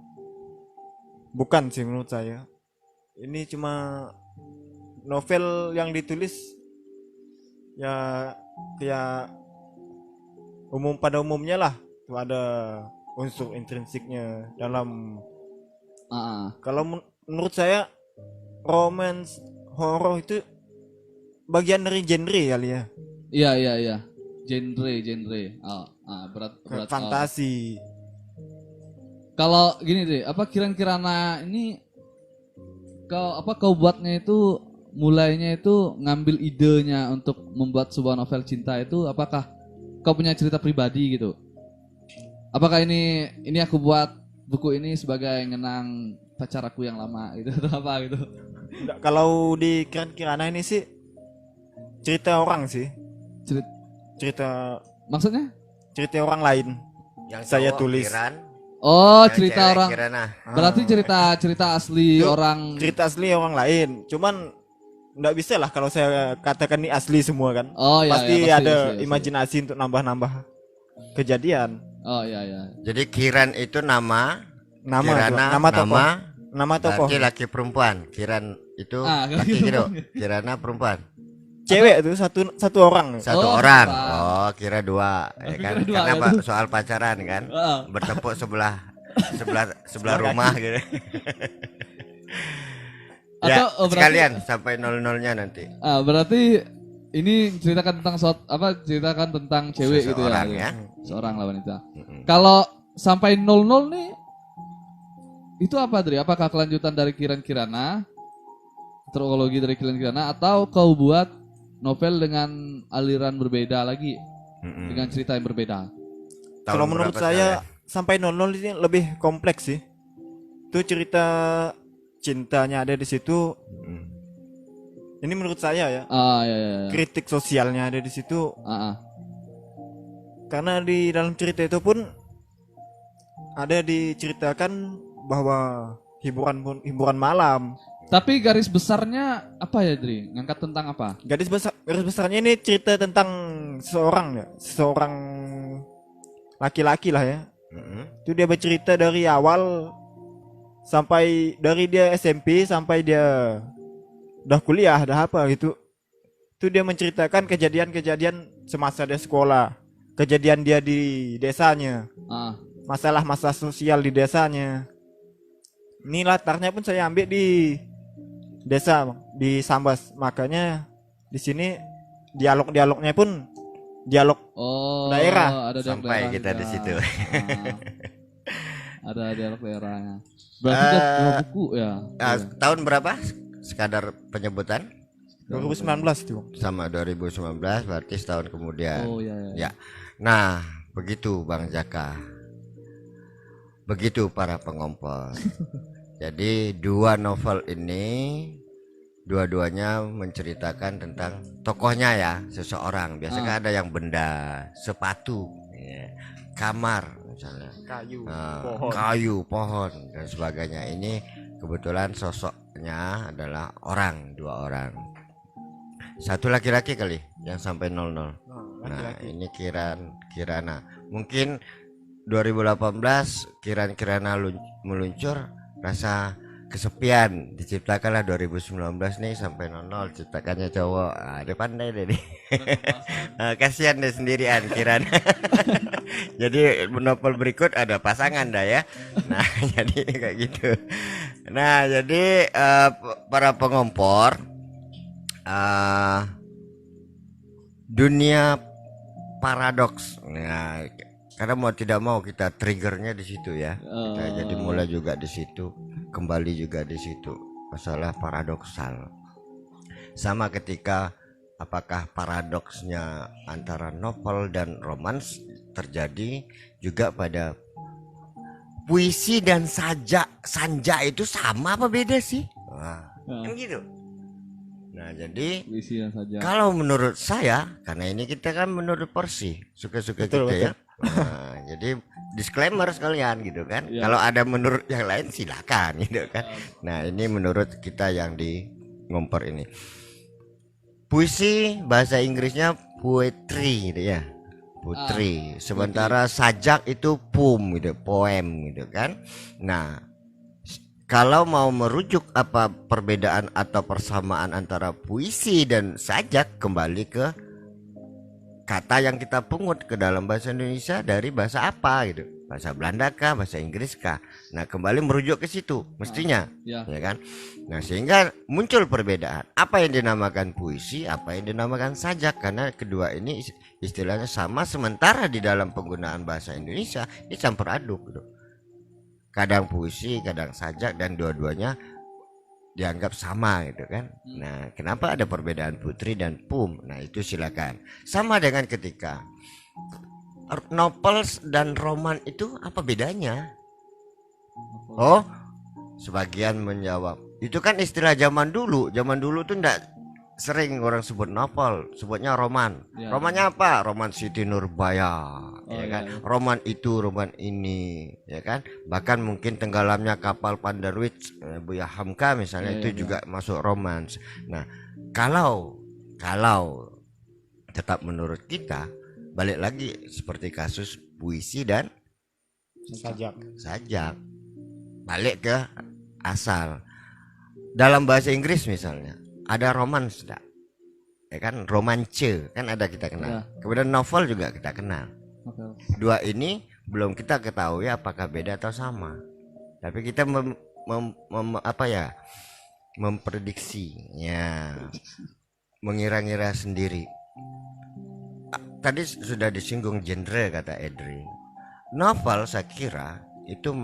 bukan sih menurut saya. Ini cuma novel yang ditulis ya kayak pada umumnya lah. Itu ada unsur intrinsiknya dalam. Kalau menurut saya romance horor itu bagian dari genre kali ya. Iya. Genre. Berat. Fantasi. Kalau gini deh, Kirana ini kau buatnya itu mulainya itu ngambil idenya untuk membuat sebuah novel cinta itu apakah kau punya cerita pribadi gitu? Apakah ini aku buat buku ini sebagai ngenang pacar aku yang lama gitu atau apa gitu? Enggak, kalau di Kirana ini sih cerita orang sih. Cerita maksudnya? Cerita orang lain Yang saya cowok, tulis. Oh, Yang cerita cewek, orang. Kirana. Berarti cerita asli Itu orang. Cerita asli orang lain. Cuman nggak bisa lah kalau saya katakan ini asli semua kan. Oh iya. Pasti iya, ada pasti. imajinasi untuk nambah-nambah kejadian. Oh iya. Jadi Kiran itu nama Kirana, nama tokoh. berarti laki perempuan. Kiran itu laki gitu. Kirana perempuan. Cewek itu satu orang. Satu Oh, orang. apa? Oh, kira dua. Ya Aku kan? kira dua, Karena ya. soal pacaran kan. Bertepuk sebelah rumah gitu. Ya, Atau berarti, sekalian sampai 00-nya nanti. Berarti ini ceritakan tentang ceritakan tentang cewek gitu Seseorang ya. ya. Seorang lah wanita. Kalau sampai 00 nih itu apa, Dri? Apakah kelanjutan dari Kirana? Teologi dari Kirana atau kau buat novel dengan aliran berbeda lagi? Dengan cerita yang berbeda. Kalau menurut saya sampai 00 ini lebih kompleks sih. Itu cerita cintanya ada di situ. Ini menurut saya ya. Iya. Kritik sosialnya ada di situ. Karena di dalam cerita itu pun ada diceritakan bahwa hiburan malam. Tapi garis besarnya apa ya, Dri? Ngangkat tentang apa? Garis besarnya ini cerita tentang seorang laki-laki lah ya. Itu dia bercerita dari awal sampai dari dia SMP sampai dia udah kuliah, udah apa gitu. Itu dia menceritakan kejadian-kejadian semasa dia sekolah, kejadian dia di desanya, Ah, masalah-masalah sosial di desanya. Ini latarnya pun saya ambil di desa, Bang, di Sambas. Makanya di sini dialog-dialognya pun dialog oh, daerah. ada dialog Sampai daerah kita di juga. situ. Ada dialog daerahnya. Berarti udah dua buku ya. Iya. Tahun berapa? Sekadar penyebutan 2019 itu, Bang. sama 2019 berarti setahun kemudian. Oh ya, ya. Ya. Nah, begitu Bang Jaka. Begitu para pengompol. Jadi dua novel ini dua-duanya menceritakan tentang tokohnya ya, seseorang. Biasanya ada yang benda, sepatu, ya, kamar misalnya, Kayu, kayu, pohon dan sebagainya. Ini kebetulan sosoknya adalah orang, dua orang. Satu laki-laki kali yang sampai 00. Nah, ini Kirana. Mungkin 2018 Kirana meluncur, rasa kesepian, diciptakanlah 2019 nih sampai 00 ciptakannya cowok. Dia pandai deh nih. Kasihan deh sendirian Kirana. Jadi novel berikut ada pasangan dah ya. Nah, jadi kayak gitu. Nah, jadi para pengompor, dunia paradoks. Nah, karena mau tidak mau kita triggernya di situ ya. Kita jadi mulai juga di situ, kembali juga di situ. Masalah paradoksal. Sama ketika apakah paradoksnya antara novel dan romans terjadi juga pada puisi dan sanja itu sama apa beda sih? Nah, kan gitu. Nah, jadi Puisi yang saja. kalau menurut saya, karena ini kita kan menurut porsi suka-suka kita Betul. ya. Nah, jadi disclaimer sekalian gitu kan. Iya. Kalau ada menurut yang lain silakan gitu kan. Nah, ini menurut kita yang di ngompor ini. Puisi bahasa Inggrisnya poetry gitu ya. Putri. Sementara sajak itu poem gitu kan. Nah, kalau mau merujuk apa perbedaan atau persamaan antara puisi dan sajak, kembali ke kata yang kita pungut ke dalam bahasa Indonesia dari bahasa apa gitu. Bahasa Belanda kah, bahasa Inggris kah. Nah, kembali merujuk ke situ mestinya, Ya. ya kan? Nah, sehingga muncul perbedaan. Apa yang dinamakan puisi, apa yang dinamakan sajak, karena kedua ini istilahnya sama, sementara di dalam penggunaan bahasa Indonesia ini campur aduk gitu. Kadang puisi, kadang sajak, dan dua-duanya dianggap sama gitu kan. Nah, kenapa ada perbedaan putri dan pum? Nah, itu silakan. Sama dengan ketika novels dan roman itu apa bedanya? Oh, sebagian menjawab, itu kan istilah zaman dulu. Zaman dulu tuh enggak sering orang sebut novel, sebutnya roman. Ya. Romannya apa? Roman Siti Nurbaya, ya iya, kan? iya. Roman itu, roman ini, ya kan? Bahkan mungkin tenggelamnya kapal Pandarwitz, Buya Hamka misalnya, Iya, itu iya, juga masuk romans. Nah, kalau tetap menurut kita, balik lagi seperti kasus puisi dan Sajak. sajak, balik ke asal. Dalam bahasa Inggris misalnya ada romans enggak? Ya kan, romance kan ada kita kenal. Ya. Kemudian novel juga kita kenal. Novel. Dua ini belum kita ketahui apakah beda atau sama. Tapi kita memprediksi, ya, mengira-ngira sendiri. Tadi sudah disinggung genre kata Edri. Novel saya kira itu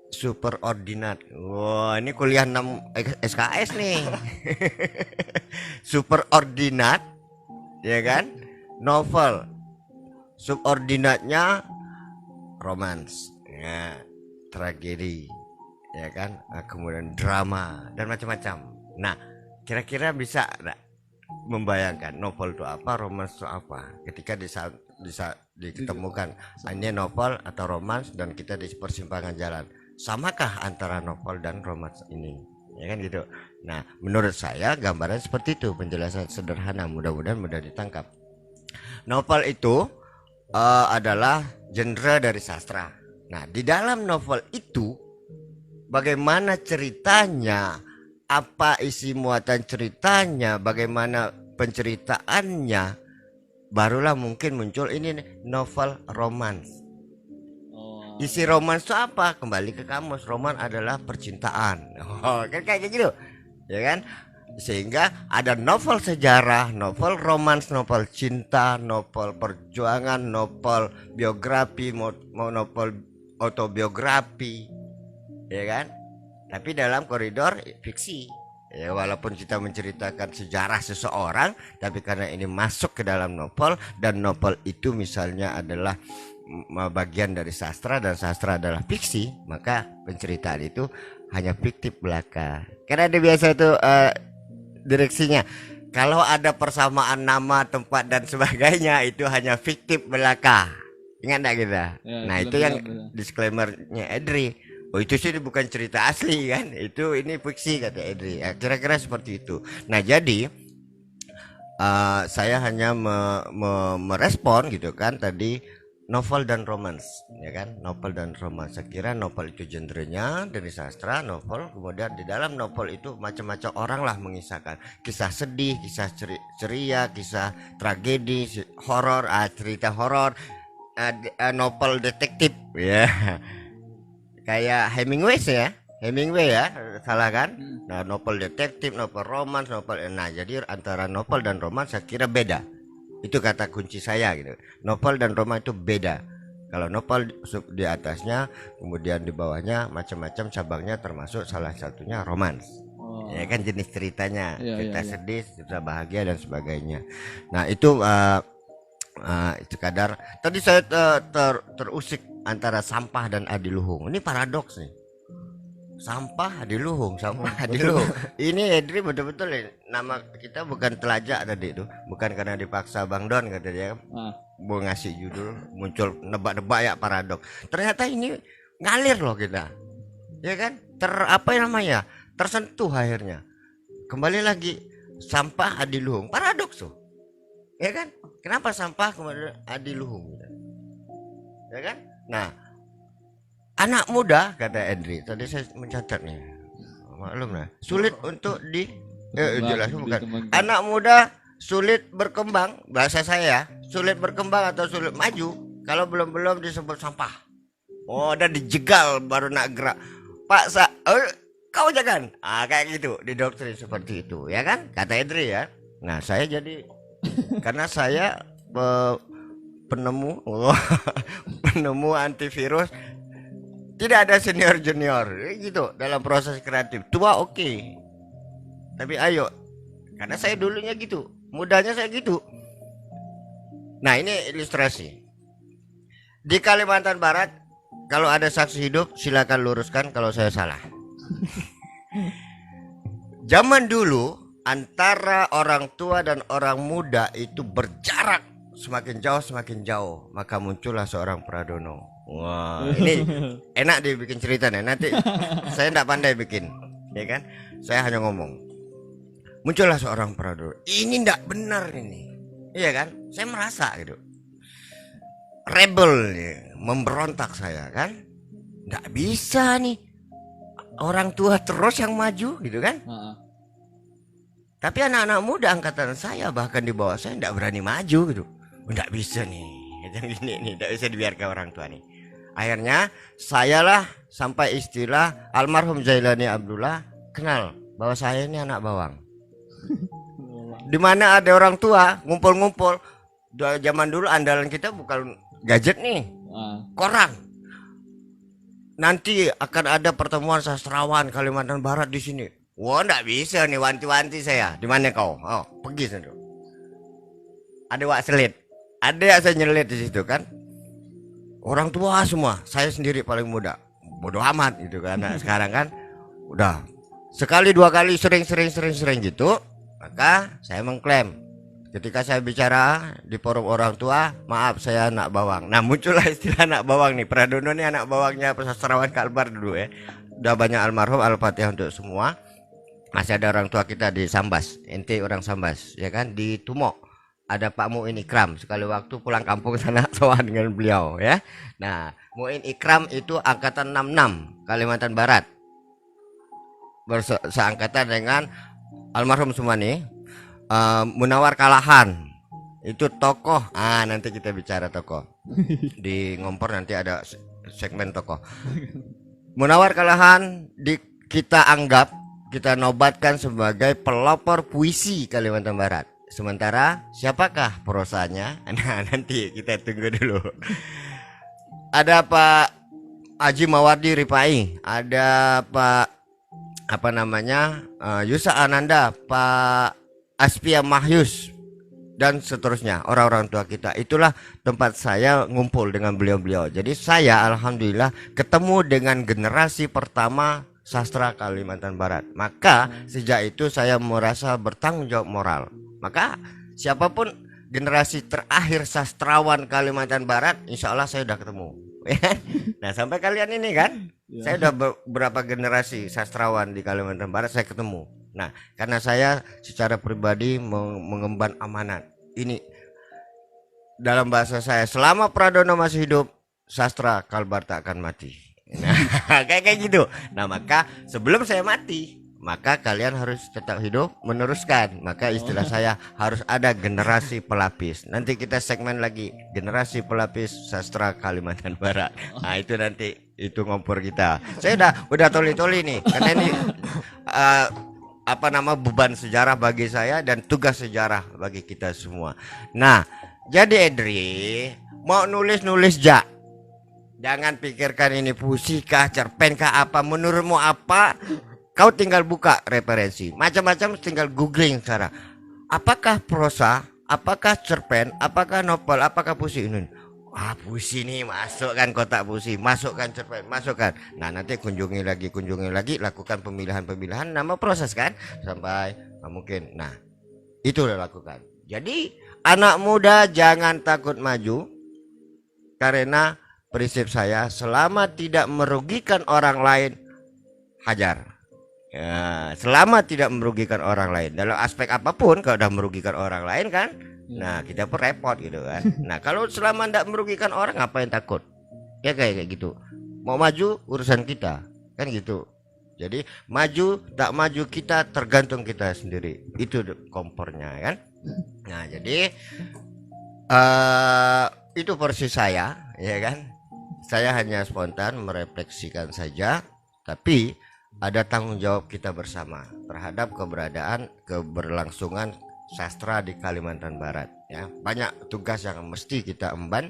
super ordinat. Wah, ini kuliah 6 SKS nih. Super ordinat, ya kan? Novel. Subordinatnya romans, ya, tragedi, ya kan? Kemudian drama dan macam-macam. Nah, kira-kira bisa enggak membayangkan novel itu apa, romans itu apa? Ketika ditemukan ini novel atau romans dan kita di persimpangan jalan, samakah antara novel dan romans ini? Ya kan gitu. Nah, menurut saya gambaran seperti itu, penjelasan sederhana, mudah-mudahan mudah ditangkap. Novel itu adalah genre dari sastra. Nah, di dalam novel itu bagaimana ceritanya, apa isi muatan ceritanya, bagaimana penceritaannya barulah mungkin muncul ini nih, novel romans. Oh. Isi romans itu apa? Kembali ke kamus, roman adalah percintaan. Oh, kan kayak gitu, ya kan? Sehingga ada novel sejarah, novel romans, novel cinta, novel perjuangan, novel biografi, mau novel autobiografi, ya kan? Tapi dalam koridor fiksi. Ya, walaupun kita menceritakan sejarah seseorang, tapi karena ini masuk ke dalam novel dan novel itu misalnya adalah bagian dari sastra dan sastra adalah fiksi, maka penceritaan itu hanya fiktif belaka. Karena ada biasa itu direksinya. Kalau ada persamaan nama, tempat dan sebagainya itu hanya fiktif belaka. Ingat enggak kita? Ya, Nah, itu yang disclaimernya Edri. Oh, itu sih bukan cerita asli kan? Itu ini fiksi kata Edri. Ya, kira-kira seperti itu. Nah, jadi saya hanya merespon gitu kan tadi novel dan romans, ya kan? Novel dan romans. Saya kira novel itu genrenya dari sastra, novel. Kemudian di dalam novel itu macam-macam orang lah mengisahkan kisah sedih, kisah ceria, kisah tragedi, horor, cerita horor, novel detektif, ya. Kayak Hemingway ya, salah kan? Nah, novel detektif, novel romans, novel. Nah, jadi antara novel dan romans saya kira beda. Itu kata kunci saya gitu. Novel dan roman itu beda. Kalau novel di atasnya, kemudian di bawahnya macam-macam cabangnya, termasuk salah satunya romans. Oh. Ya kan jenis ceritanya, cerita iya. sedih, cerita bahagia dan sebagainya. Nah, itu sekadar tadi saya terusik antara sampah dan adiluhung. Ini paradoks nih. Sampah adiluhung, sampah adiluhung. Ini Edri betul-betul nama kita bukan telajak tadi itu, bukan karena dipaksa Bang Don kata dia. Mau ngasih judul muncul nebak-nebak ya paradoks. Ternyata ini ngalir loh kita. Ya kan? Apa namanya? Tersentuh akhirnya. Kembali lagi sampah adiluhung, paradoks tuh. Ya kan? Kenapa sampah kemudian adiluhung gitu? Ya kan? Nah, anak muda kata Edri, tadi saya mencatat nih, maklum lah, sulit untuk jelas bukan. Anak muda sulit berkembang, bahasa saya, sulit berkembang atau sulit maju kalau belum disebut sampah. Oh, udah dijegal baru nak gerak. Pak kau jangan, kayak gitu, didoktrin seperti itu, ya kan? Kata Edri ya. Nah, saya jadi karena saya penemu antivirus, tidak ada senior junior gitu dalam proses kreatif. Tua oke. Tapi ayo, karena saya dulunya gitu, mudanya saya gitu. Nah, ini ilustrasi. Di Kalimantan Barat kalau ada saksi hidup silakan luruskan kalau saya salah. Zaman dulu antara orang tua dan orang muda itu berjarak semakin jauh, maka muncullah seorang Pradono. Wah, ini enak dibikin cerita nih. Nanti saya tidak pandai bikin, ya kan? Saya hanya ngomong. Muncullah seorang Pradono. Ini tidak benar ini, iya kan? Saya merasa gitu, rebel nih, memberontak saya kan? Tidak bisa nih, orang tua terus yang maju gitu kan? Tapi anak-anak muda angkatan saya bahkan di bawah saya tidak berani maju gitu. Tidak bisa nih, ini tidak bisa dibiarkan orang tua nih. Akhirnya sayalah sampai istilah almarhum Zailani Abdullah kenal bahwa saya ini anak bawang. Di mana ada orang tua ngumpul-ngumpul. Zaman dulu andalan kita bukan gadget nih, koran. Nanti akan ada pertemuan sastrawan Kalimantan Barat di sini. Wah, nggak bisa nih, wanti-wanti saya. Di mana kau? Oh, pergi sana. Ada wak selit. Ada yang saya nyelit di situ kan. Orang tua semua, saya sendiri paling muda. Bodoh amat gitu kan. Nah, sekarang kan udah sekali dua kali sering gitu, maka saya mengklaim. Ketika saya bicara di forum orang tua, maaf saya anak bawang. Nah, muncullah istilah anak bawang nih. Pradono nih anak bawangnya sastrawan Kalbar dulu ya. Udah banyak almarhum, Al-Fatihah untuk semua. Masih ada orang tua kita di Sambas, ente orang Sambas, ya kan? Di Tumok ada Pak Muin Ikram, sekali waktu pulang kampung sana sowan dengan beliau ya. Nah, Muin Ikram itu angkatan 66 Kalimantan Barat, seangkatan dengan almarhum semua nih. Munawar Kalahan itu tokoh. Nanti kita bicara tokoh di Ngompor, nanti ada segmen tokoh. Munawar Kalahan kita anggap, kita nobatkan sebagai pelopor puisi Kalimantan Barat. Sementara siapakah prosanya? Nah, nanti kita tunggu dulu. Ada Pak Haji Mawardi Ripai, ada Pak Yusa Ananda, Pak Aspia Mahyus, dan seterusnya, orang-orang tua kita. Itulah tempat saya ngumpul dengan beliau-beliau. Jadi saya alhamdulillah ketemu dengan generasi pertama sastra Kalimantan Barat. Maka sejak itu saya merasa bertanggung jawab moral. Maka siapapun generasi terakhir sastrawan Kalimantan Barat, insya Allah saya udah ketemu. Nah, sampai kalian ini kan, saya udah beberapa generasi sastrawan di Kalimantan Barat saya ketemu. Nah, karena saya secara pribadi mengemban amanat ini, dalam bahasa saya, selama Pradono masih hidup, sastra Kalbar tak akan mati. Nah, kayak gitu. Nah, maka sebelum saya mati, maka kalian harus tetap hidup meneruskan. Maka istilah saya harus ada generasi pelapis. Nanti kita segmen lagi generasi pelapis sastra Kalimantan Barat. Nah, itu nanti itu ngompor kita. Saya udah toli-toli nih, karena ini beban sejarah bagi saya dan tugas sejarah bagi kita semua. Nah, jadi Edri mau nulis jangan pikirkan ini puisi kah, cerpen kah, apa menurutmu apa. Kau tinggal buka referensi, macam-macam, tinggal googling sekarang. Apakah prosa, apakah cerpen, apakah novel, apakah puisi ini? Puisi nih, masukkan kotak puisi, masukkan cerpen, masukkan. Nah, nanti kunjungi lagi, lakukan pemilihan nama proses kan, sampai mungkin. Nah, itu udah lakukan. Jadi anak muda jangan takut maju, karena prinsip saya selama tidak merugikan orang lain, hajar. Ya, selama tidak merugikan orang lain dalam aspek apapun. Kalau udah merugikan orang lain kan, nah kita pun repot gitu kan. Nah, kalau selama tidak merugikan orang, ngapain takut? Ya kayak gitu. Mau maju urusan kita kan gitu. Jadi maju tak maju kita tergantung kita sendiri. Itu kompornya kan. Nah, jadi itu versi saya, ya kan. Saya hanya spontan merefleksikan saja, tapi ada tanggung jawab kita bersama terhadap keberlangsungan sastra di Kalimantan Barat. Ya, banyak tugas yang mesti kita emban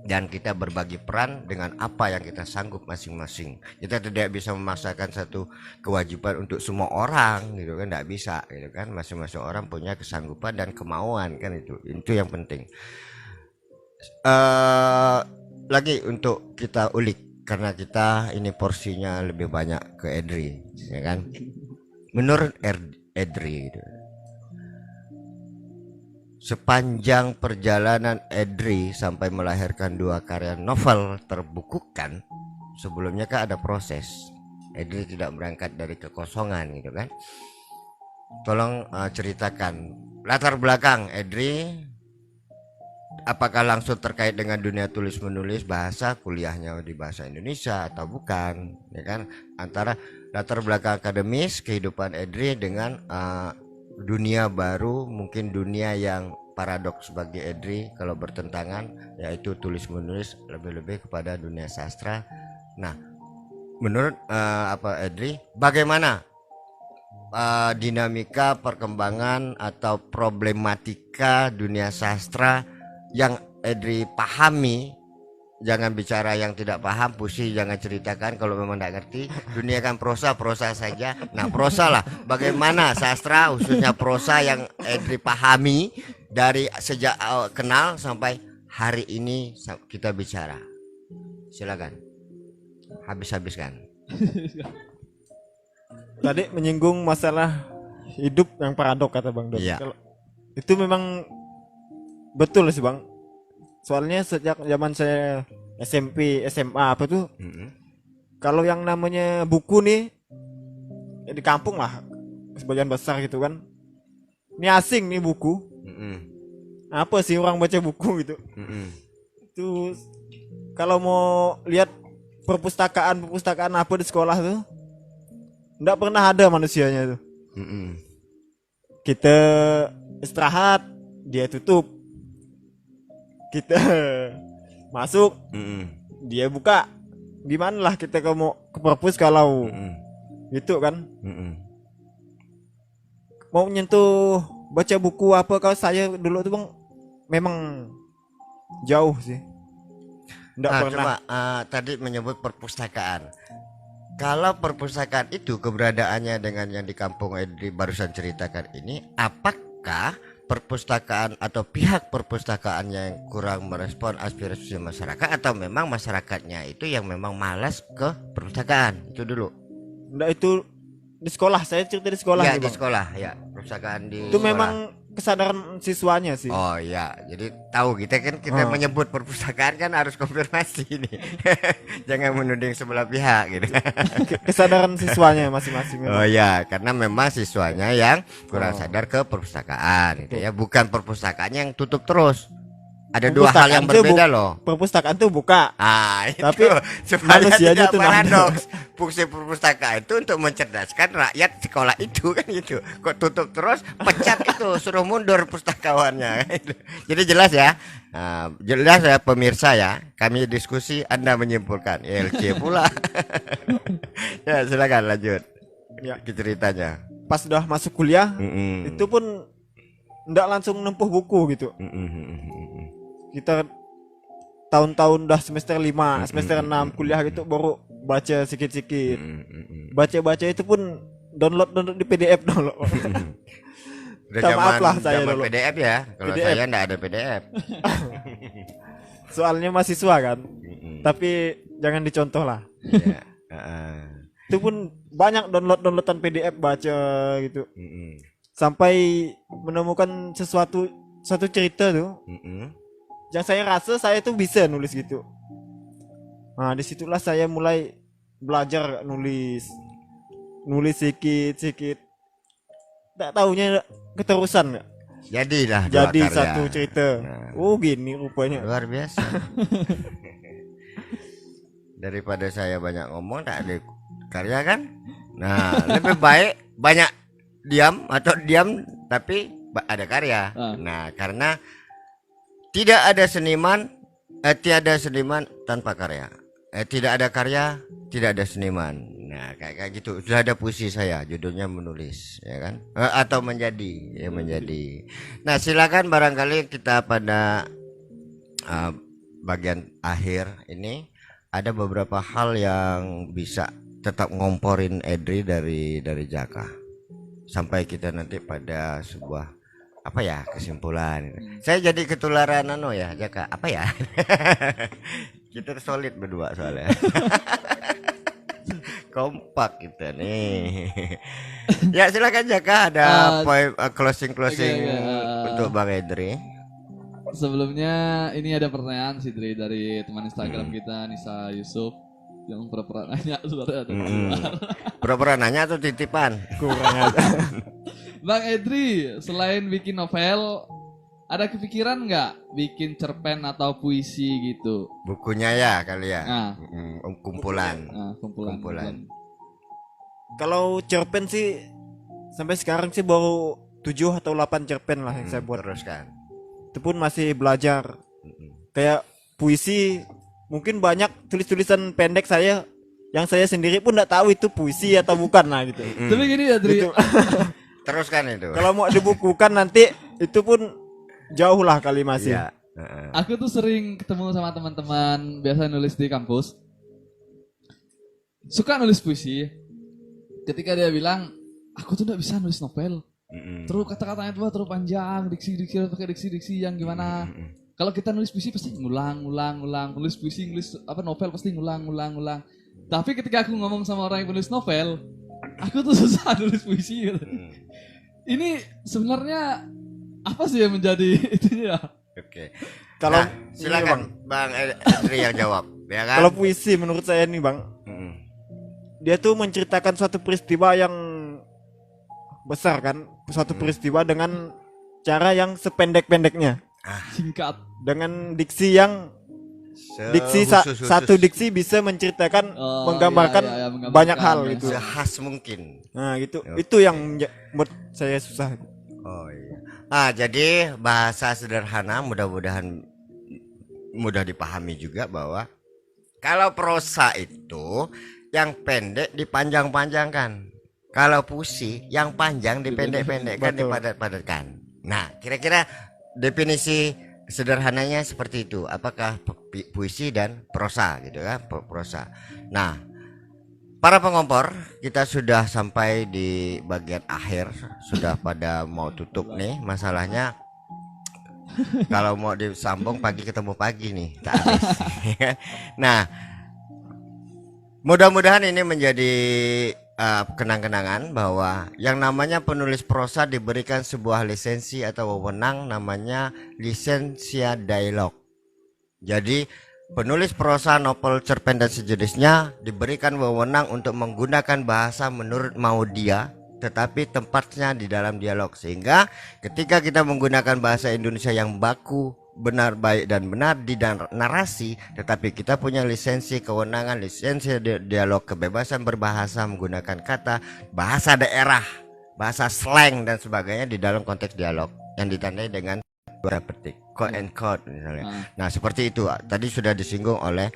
dan kita berbagi peran dengan apa yang kita sanggup masing-masing. Kita tidak bisa memaksakan satu kewajiban untuk semua orang, gitu kan, tidak bisa, gitu kan. Masing-masing orang punya kesanggupan dan kemauan kan, itu yang penting. Lagi untuk kita ulik, karena kita ini porsinya lebih banyak ke Edri, ya kan. Menurut Edri gitu, sepanjang perjalanan Edri sampai melahirkan 2 karya novel terbukukan, sebelumnya kan ada proses. Edri tidak berangkat dari kekosongan gitu kan. Tolong ceritakan latar belakang Edri. Apakah langsung terkait dengan dunia tulis menulis, bahasa, kuliahnya di bahasa Indonesia atau bukan, ya kan? Antara latar belakang akademis kehidupan Edri dengan dunia baru, mungkin dunia yang paradoks bagi Edri kalau bertentangan, yaitu tulis menulis lebih-lebih kepada dunia sastra. Nah, menurut Edri, bagaimana dinamika perkembangan atau problematika dunia sastra yang Edri pahami? Jangan bicara yang tidak paham, puisi jangan ceritakan kalau memang tidak ngerti. Dunia kan prosa saja. Nah, prosa lah, bagaimana sastra khususnya prosa yang Edri pahami dari sejak kenal sampai hari ini kita bicara. Silakan, habiskan. Tadi menyinggung masalah hidup yang paradok, kata Bang Don. Iya. Kalau itu memang betul sih Bang. Soalnya sejak zaman saya SMP, SMA apa tuh, kalau yang namanya buku nih ya di kampung lah sebagian besar gitu kan, ini asing nih buku. Apa sih orang baca buku gitu? Itu kalau mau lihat perpustakaan apa di sekolah tuh, nggak pernah ada manusianya tuh. Kita istirahat, dia tutup. Kita masuk, dia buka. Gimana lah kita mau ke perpus kalau gitu kan? Mau nyentuh baca buku apa, kalau saya dulu tuh bang memang jauh sih. Nggak pernah. Coba tadi menyebut perpustakaan. Kalau perpustakaan itu keberadaannya dengan yang di kampung Edri barusan ceritakan ini, apakah perpustakaan atau pihak perpustakaan yang kurang merespon aspirasi masyarakat, atau memang masyarakatnya itu yang memang malas ke perpustakaan? Itu dulu. Nggak, itu di sekolah, saya cerita di sekolah Ya nih, di Bang. sekolah ya, perpustakaan di Itu sekolah. memang kesadaran siswanya sih. Oh ya, jadi tahu kita menyebut perpustakaan kan harus konfirmasi nih. Jangan menuding sebelah pihak gitu. Kesadaran siswanya masing-masing memang. Oh ya, karena memang siswanya yang kurang sadar ke perpustakaan gitu ya, bukan perpustakaannya yang tutup terus. Ada dua hal yang Perpustakaan tuh berbeda loh. Perpustakaan tuh buka. Itu Tapi supaya manusianya tidak tuh nggak ada. paradoks. Fungsi perpustakaan itu untuk mencerdaskan rakyat sekolah itu kan gitu. Kok tutup terus, pecat itu, suruh mundur pustakawannya. Jadi jelas ya. Jelas ya pemirsa ya. Kami diskusi, Anda menyimpulkan. LC pula. Ya silakan lanjut. Ya. Ke ceritanya. Pas udah masuk kuliah, itu pun nggak langsung nempuh buku gitu. Kita tahun-tahun udah semester 5, semester 6 kuliah gitu baru baca sikit-sikit. Baca-baca itu pun download di PDF dulu. Udah Maaf lah saya zaman dulu. PDF ya. Kalau PDF. saya enggak ada PDF. Soalnya mahasiswa kan. Tapi jangan dicontoh lah. Ya. Itu pun banyak downloadan PDF baca gitu. Sampai menemukan satu cerita tuh. Yang saya rasa saya tuh bisa nulis gitu. Nah disitulah saya mulai belajar nulis sikit. Tak taunya keterusan nggak. Jadilah dua Jadi karya. satu cerita. Nah. Oh gini rupanya. Luar biasa. Daripada saya banyak ngomong tak ada karya kan. Nah lebih baik banyak diam atau diam tapi ada karya. Nah karena tiada seniman tanpa karya. Tidak ada karya, tidak ada seniman. Nah, kayak gitu. Sudah ada puisi saya, judulnya menulis, ya kan? Atau menjadi, ya menjadi. Nah, silakan barangkali kita pada bagian akhir ini ada beberapa hal yang bisa tetap ngomporin Edri dari Jaka. Sampai kita nanti pada sebuah kesimpulan. Saya jadi ketularan ya Jaka, ya? Kita solid berdua soalnya. Kompak kita nih. Ya silakan Jaka, ada poin closing untuk Bang Edri. Sebelumnya ini ada pertanyaan sih dari teman Instagram kita Nisa Yusuf yang pura-pura nanya suara atau Pura-pura nanya atau titipan? Kurang aja. Bang Edri, selain bikin novel, ada kepikiran nggak bikin cerpen atau puisi gitu? Bukunya ya kali ya. Kumpulan. Kumpulan. Kalau cerpen sih sampai sekarang sih baru 7 atau 8 cerpen lah yang saya buat. Teruskan. Itu pun masih belajar. Kayak puisi mungkin banyak tulisan pendek saya yang saya sendiri pun nggak tahu itu puisi atau bukan lah gitu. Tapi gini ya Dri, Gitu. Teruskan itu. Kalau mau dibukukan nanti itu pun jauh lah kali masih. Iya. aku tuh sering ketemu sama teman-teman biasa nulis di kampus. Suka nulis puisi. Ketika dia bilang, aku tuh nggak bisa nulis novel. Terus kata-katanya tuh terlalu panjang, diksi pakai diksi yang gimana. Kalau kita nulis puisi pasti ngulang, nulis puisi, novel pasti ngulang. Tapi ketika aku ngomong sama orang yang penulis novel, aku tuh susah nulis puisi gitu. Ini sebenarnya apa sih yang menjadi itunya? Oke. Kalau silakan Bang Edri yang jawab, ya kan? Kalau puisi menurut saya nih Bang, dia tuh menceritakan suatu peristiwa yang besar kan, suatu peristiwa dengan cara yang sependek-pendeknya, Singkat. dengan diksi yang satu diksi bisa menceritakan, menggambarkan menggambarkan banyak hal ya. gitu. Sehas mungkin. Nah gitu, Oke. itu yang buat saya susah. Oh iya. Jadi bahasa sederhana mudah-mudahan mudah dipahami juga bahwa kalau prosa itu yang pendek dipanjang-panjangkan. Kalau puisi yang panjang dipendek-pendekkan, Betul. dipadat-padatkan. Nah, kira-kira definisi sederhananya seperti itu. Apakah puisi dan prosa gitu kan? Prosa. Nah, para pengompor, kita sudah sampai di bagian akhir, sudah pada mau tutup nih. Masalahnya kalau mau disambung pagi ketemu pagi nih, tak habis. Nah, mudah-mudahan ini menjadi kenang-kenangan bahwa yang namanya penulis prosa diberikan sebuah lisensi atau wewenang namanya lisensia dialog. Jadi penulis prosa, novel, cerpen dan sejenisnya diberikan wewenang untuk menggunakan bahasa menurut mau dia, tetapi tempatnya di dalam dialog. Sehingga ketika kita menggunakan bahasa Indonesia yang baku, benar, baik dan benar di narasi, tetapi kita punya lisensi kewenangan, lisensi dialog, kebebasan berbahasa menggunakan kata, bahasa daerah, bahasa slang dan sebagainya di dalam konteks dialog yang ditandai dengan dua petik, quote and quote misalnya. Nah, seperti itu tadi sudah disinggung oleh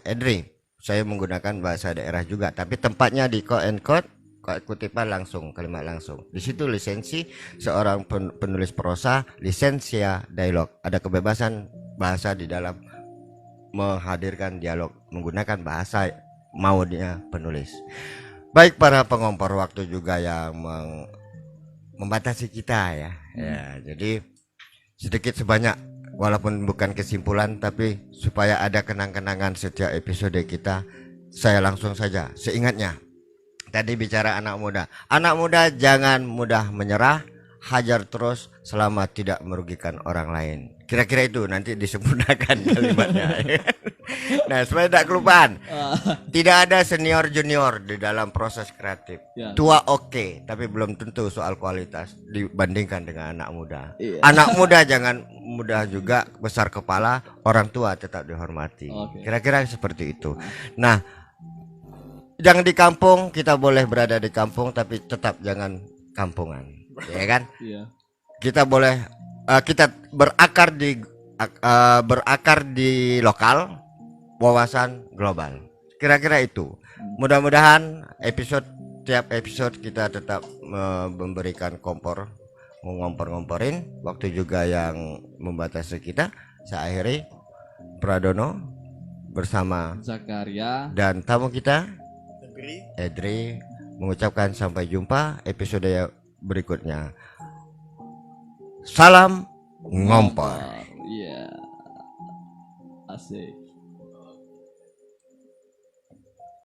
Edri. Saya menggunakan bahasa daerah juga, tapi tempatnya di quote and quote, kutipan langsung, kalimat langsung. Di situ lisensi seorang penulis prosa, lisensia dialog. Ada kebebasan bahasa di dalam menghadirkan dialog menggunakan bahasa mau dia penulis. Baik para pengompor waktu juga yang membatasi kita ya. Ya, jadi sedikit sebanyak walaupun bukan kesimpulan tapi supaya ada kenang-kenangan setiap episode kita, saya langsung saja seingatnya. Tadi bicara anak muda. Anak muda jangan mudah menyerah, hajar terus selama tidak merugikan orang lain. Kira-kira itu nanti disempurnakan kalimatnya. Nah, supaya tidak kelupaan. Tidak ada senior junior di dalam proses kreatif. Ya. Tua oke, tapi belum tentu soal kualitas dibandingkan dengan anak muda. Iya. Anak muda jangan mudah juga besar kepala, orang tua tetap dihormati. Oke. Kira-kira seperti itu. Nah, jangan di kampung, kita boleh berada di kampung tapi tetap jangan kampungan, ya kan? Iya. Kita boleh kita berakar di lokal, wawasan global. Kira-kira itu. Mudah-mudahan tiap episode kita tetap memberikan ngompor-ngomporin. Waktu juga yang membatasi kita. Saya akhiri, Pradono bersama Zakaria. dan tamu kita Edri mengucapkan sampai jumpa episode berikutnya. Salam ngompor. Iya. Asik.